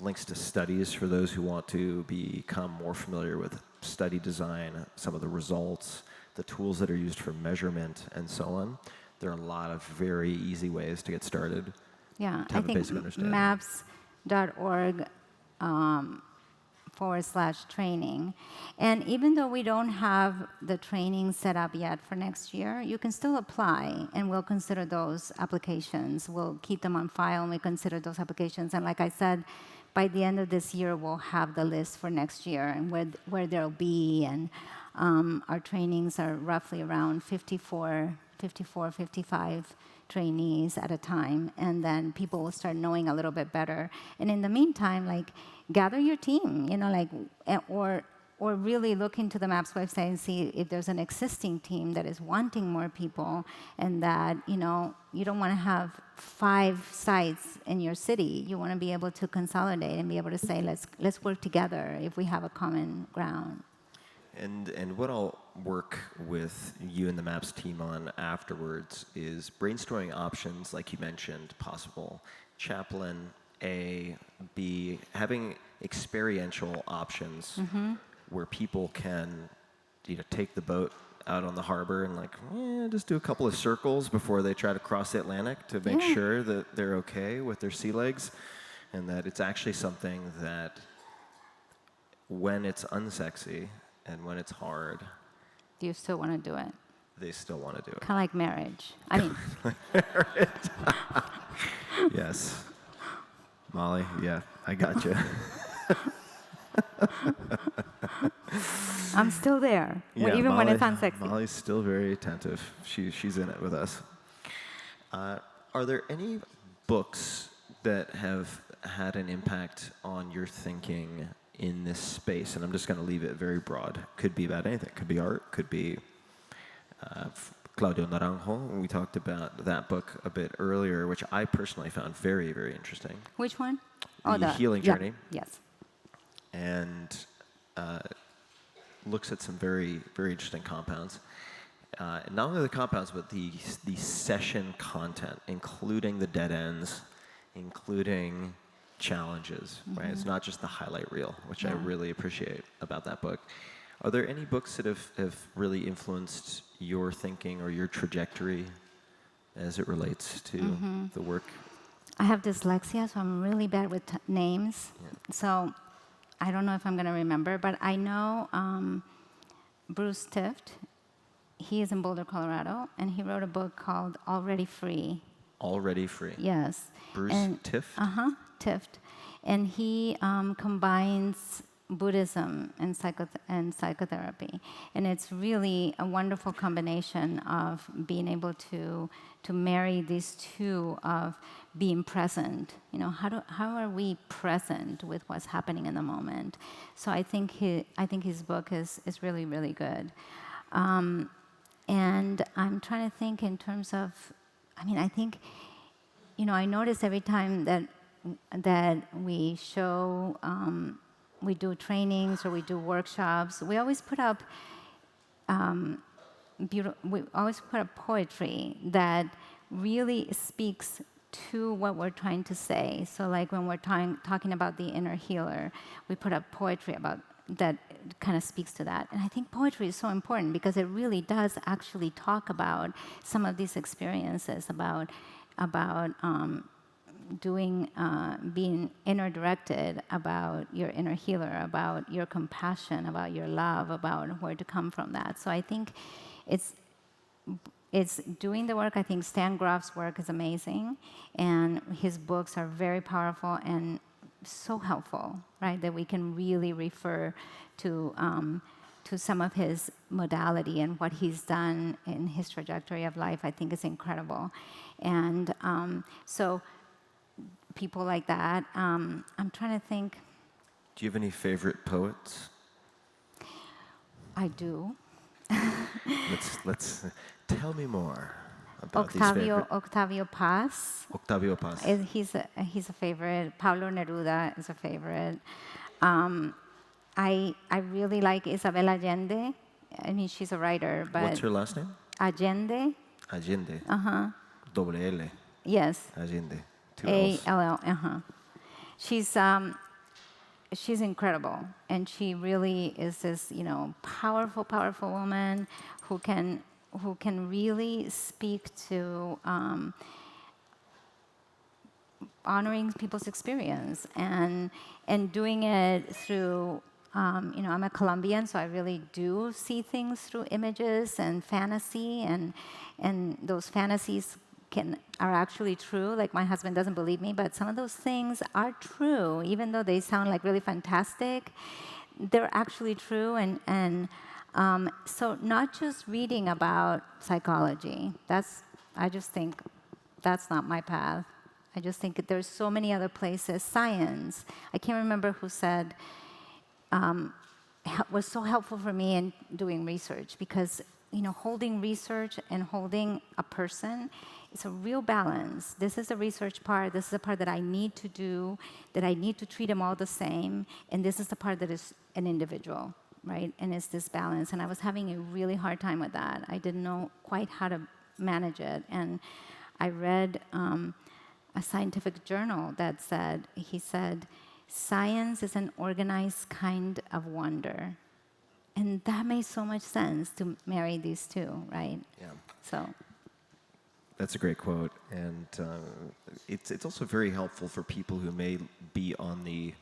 links to studies for those who want to become more familiar with study design, some of the results, the tools that are used for measurement, and so on. There are a lot of very easy ways to get started. Yeah, To I have a think basic understanding. maps.org /training. And even though we don't have the training set up yet for next year, you can still apply, and we'll consider those applications. We'll keep them on file, and we consider those applications. And like I said, by the end of this year, we'll have the list for next year and where they'll be. And our trainings are roughly around 55 trainees at a time, and then people will start knowing a little bit better. And in the meantime, like, gather your team, or really look into the MAPS website and see if there's an existing team that is wanting more people, and that, you don't want to have 5 sites in your city. You want to be able to consolidate and be able to say, let's work together if we have a common ground. And what I'll work with you and the MAPS team on afterwards is brainstorming options, like you mentioned, possible chaplain, A, B, having experiential options where people can take the boat out on the harbor and just do a couple of circles before they try to cross the Atlantic to make sure that they're okay with their sea legs, and that it's actually something that when it's unsexy and when it's hard, Do you still want to do it? they still want to do it. Kind of like marriage. I mean, Yes. Molly, yeah, I got you. I'm still there, even when it's unsexy. Molly's still very attentive. She's in it with us. Are there any books that have had an impact on your thinking in this space? And I'm just going to leave it very broad. Could be about anything. Could be art. Could be Claudio Naranjo. We talked about that book a bit earlier, which I personally found very, very interesting. Which one? The Healing Journey. Yes. And looks at some very, very interesting compounds. Not only the compounds, but the session content, including the dead ends, including challenges, right? It's not just the highlight reel, which I really appreciate about that book. Are there any books that have really influenced your thinking or your trajectory as it relates to the work? I have dyslexia, so I'm really bad with names. Yeah. So I don't know if I'm going to remember, but I know Bruce Tift. He is in Boulder, Colorado, and he wrote a book called Already Free. Already Free. Yes. Bruce Tift? Tift. And he combines Buddhism and psychotherapy. And it's really a wonderful combination of being able to marry these two of being present. How are we present with what's happening in the moment? So I think his book is really, really good. And I'm trying to think in terms of, I think, I notice every time that we show, we do trainings or we do workshops, we always put up poetry that really speaks to what we're trying to say. So like when we're talking about the inner healer, we put up poetry about that kind of speaks to that. And I think poetry is so important because it really does actually talk about some of these experiences, about being inner directed, about your inner healer, about your compassion, about your love, about where to come from that. So I think it's doing the work. I think Stan Grof's work is amazing, and his books are very powerful and so helpful, right? That we can really refer to some of his modality and what he's done in his trajectory of life. I think is incredible, and so people like that. I'm trying to think. Do you have any favorite poets? I do. Let's tell me more about these favorite. Octavio Paz. Octavio Paz. He's a favorite. Pablo Neruda is a favorite. I really like Isabel Allende. She's a writer, but What's her last name? Allende. Allende. Uh-huh. Double L. Yes. Allende. Two L's. A-L-L, She's incredible, and she really is this, powerful, powerful woman who can really speak to honoring people's experience and doing it through. I'm a Colombian, so I really do see things through images and fantasy, and those fantasies are actually true. Like, my husband doesn't believe me, but some of those things are true, even though they sound like really fantastic. They're actually true, and so not just reading about psychology. I just think that's not my path. I just think that there's so many other places. Science. I can't remember who said was so helpful for me in doing research, because holding research and holding a person, it's a real balance. This is the research part. This is the part that I need to do, that I need to treat them all the same, and this is the part that is an individual, right? And it's this balance. And I was having a really hard time with that. I didn't know quite how to manage it. And I read a scientific journal that said, science is an organized kind of wonder. And that made so much sense to marry these two, right? Yeah. So. That's a great quote, and it's also very helpful for people who may be on the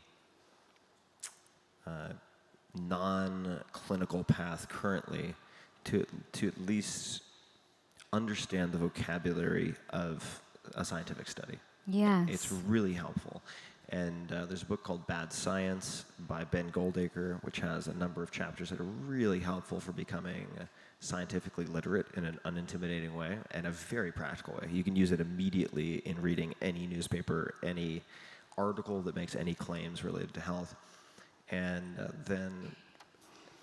non-clinical path currently to at least understand the vocabulary of a scientific study. Yes. It's really helpful. And there's a book called Bad Science by Ben Goldacre, which has a number of chapters that are really helpful for becoming scientifically literate in an unintimidating way and a very practical way. You can use it immediately in reading any newspaper, any article that makes any claims related to health. And then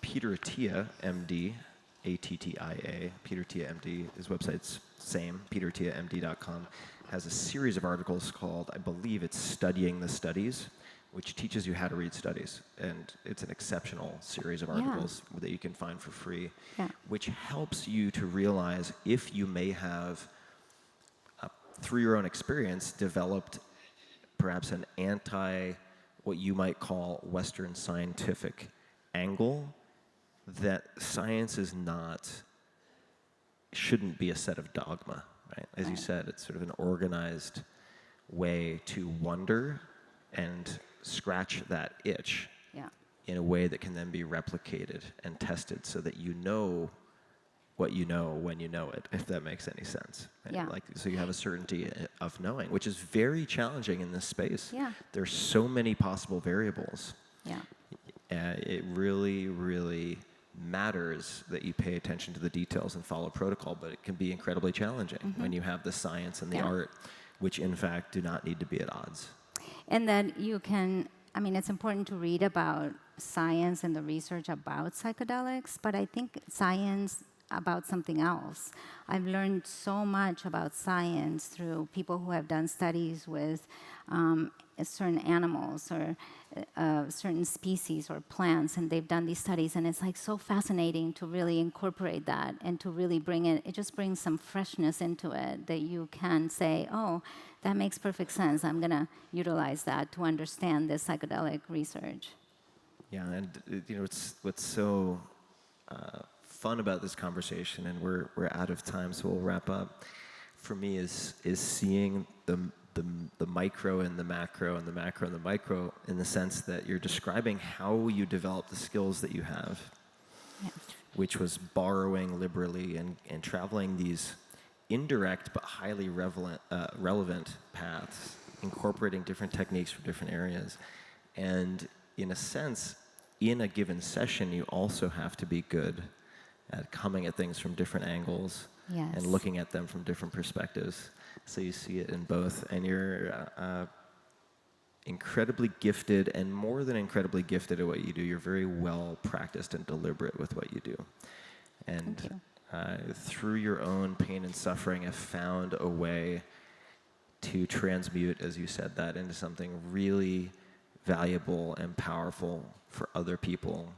Peter Attia, MD, A-T-T-I-A, Peter Attia, MD, his website's same, peterattiamd.com, has a series of articles called, I believe it's Studying the Studies, which teaches you how to read studies. And it's an exceptional series of articles that you can find for free, which helps you to realize if you may have, through your own experience, developed perhaps an what you might call Western scientific angle, that science is shouldn't be a set of dogma, right? As you said, it's sort of an organized way to wonder and scratch that itch in a way that can then be replicated and tested so that you know what you know when you know it, if that makes any sense. Right? Yeah. So you have a certainty of knowing, which is very challenging in this space. Yeah. There's so many possible variables. Yeah. It really, really matters that you pay attention to the details and follow protocol, but it can be incredibly challenging when you have the science and the art, which in fact do not need to be at odds. And that you can, it's important to read about science and the research about psychedelics, but I think science about something else. I've learned so much about science through people who have done studies with certain animals or certain species or plants, and they've done these studies, and it's like so fascinating to really incorporate that and to really bring it just brings some freshness into it that you can say, oh, that makes perfect sense. I'm going to utilize that to understand this psychedelic research. Yeah, and it's what's so fun about this conversation, and we're out of time, so we'll wrap up. For me, is seeing the micro and the macro and the macro and the micro, in the sense that you're describing how you develop the skills that you have, which was borrowing liberally and traveling these indirect but highly relevant paths, incorporating different techniques from different areas. And in a sense, in a given session, you also have to be good at coming at things from different angles and looking at them from different perspectives. So you see it in both. And you're incredibly gifted, and more than incredibly gifted at what you do, you're very well practiced and deliberate with what you do. And through your own pain and suffering, have found a way to transmute, as you said, that into something really valuable and powerful for other people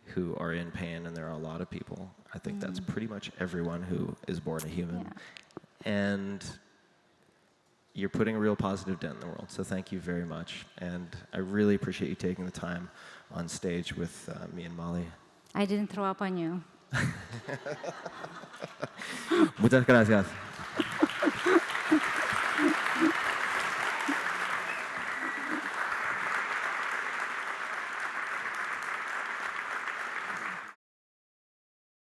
who are in pain, and there are a lot of people. I think that's pretty much everyone who is born a human. And you're putting a real positive dent in the world. So thank you very much. And I really appreciate you taking the time on stage with me and Molly. I didn't throw up on you. Muchas gracias.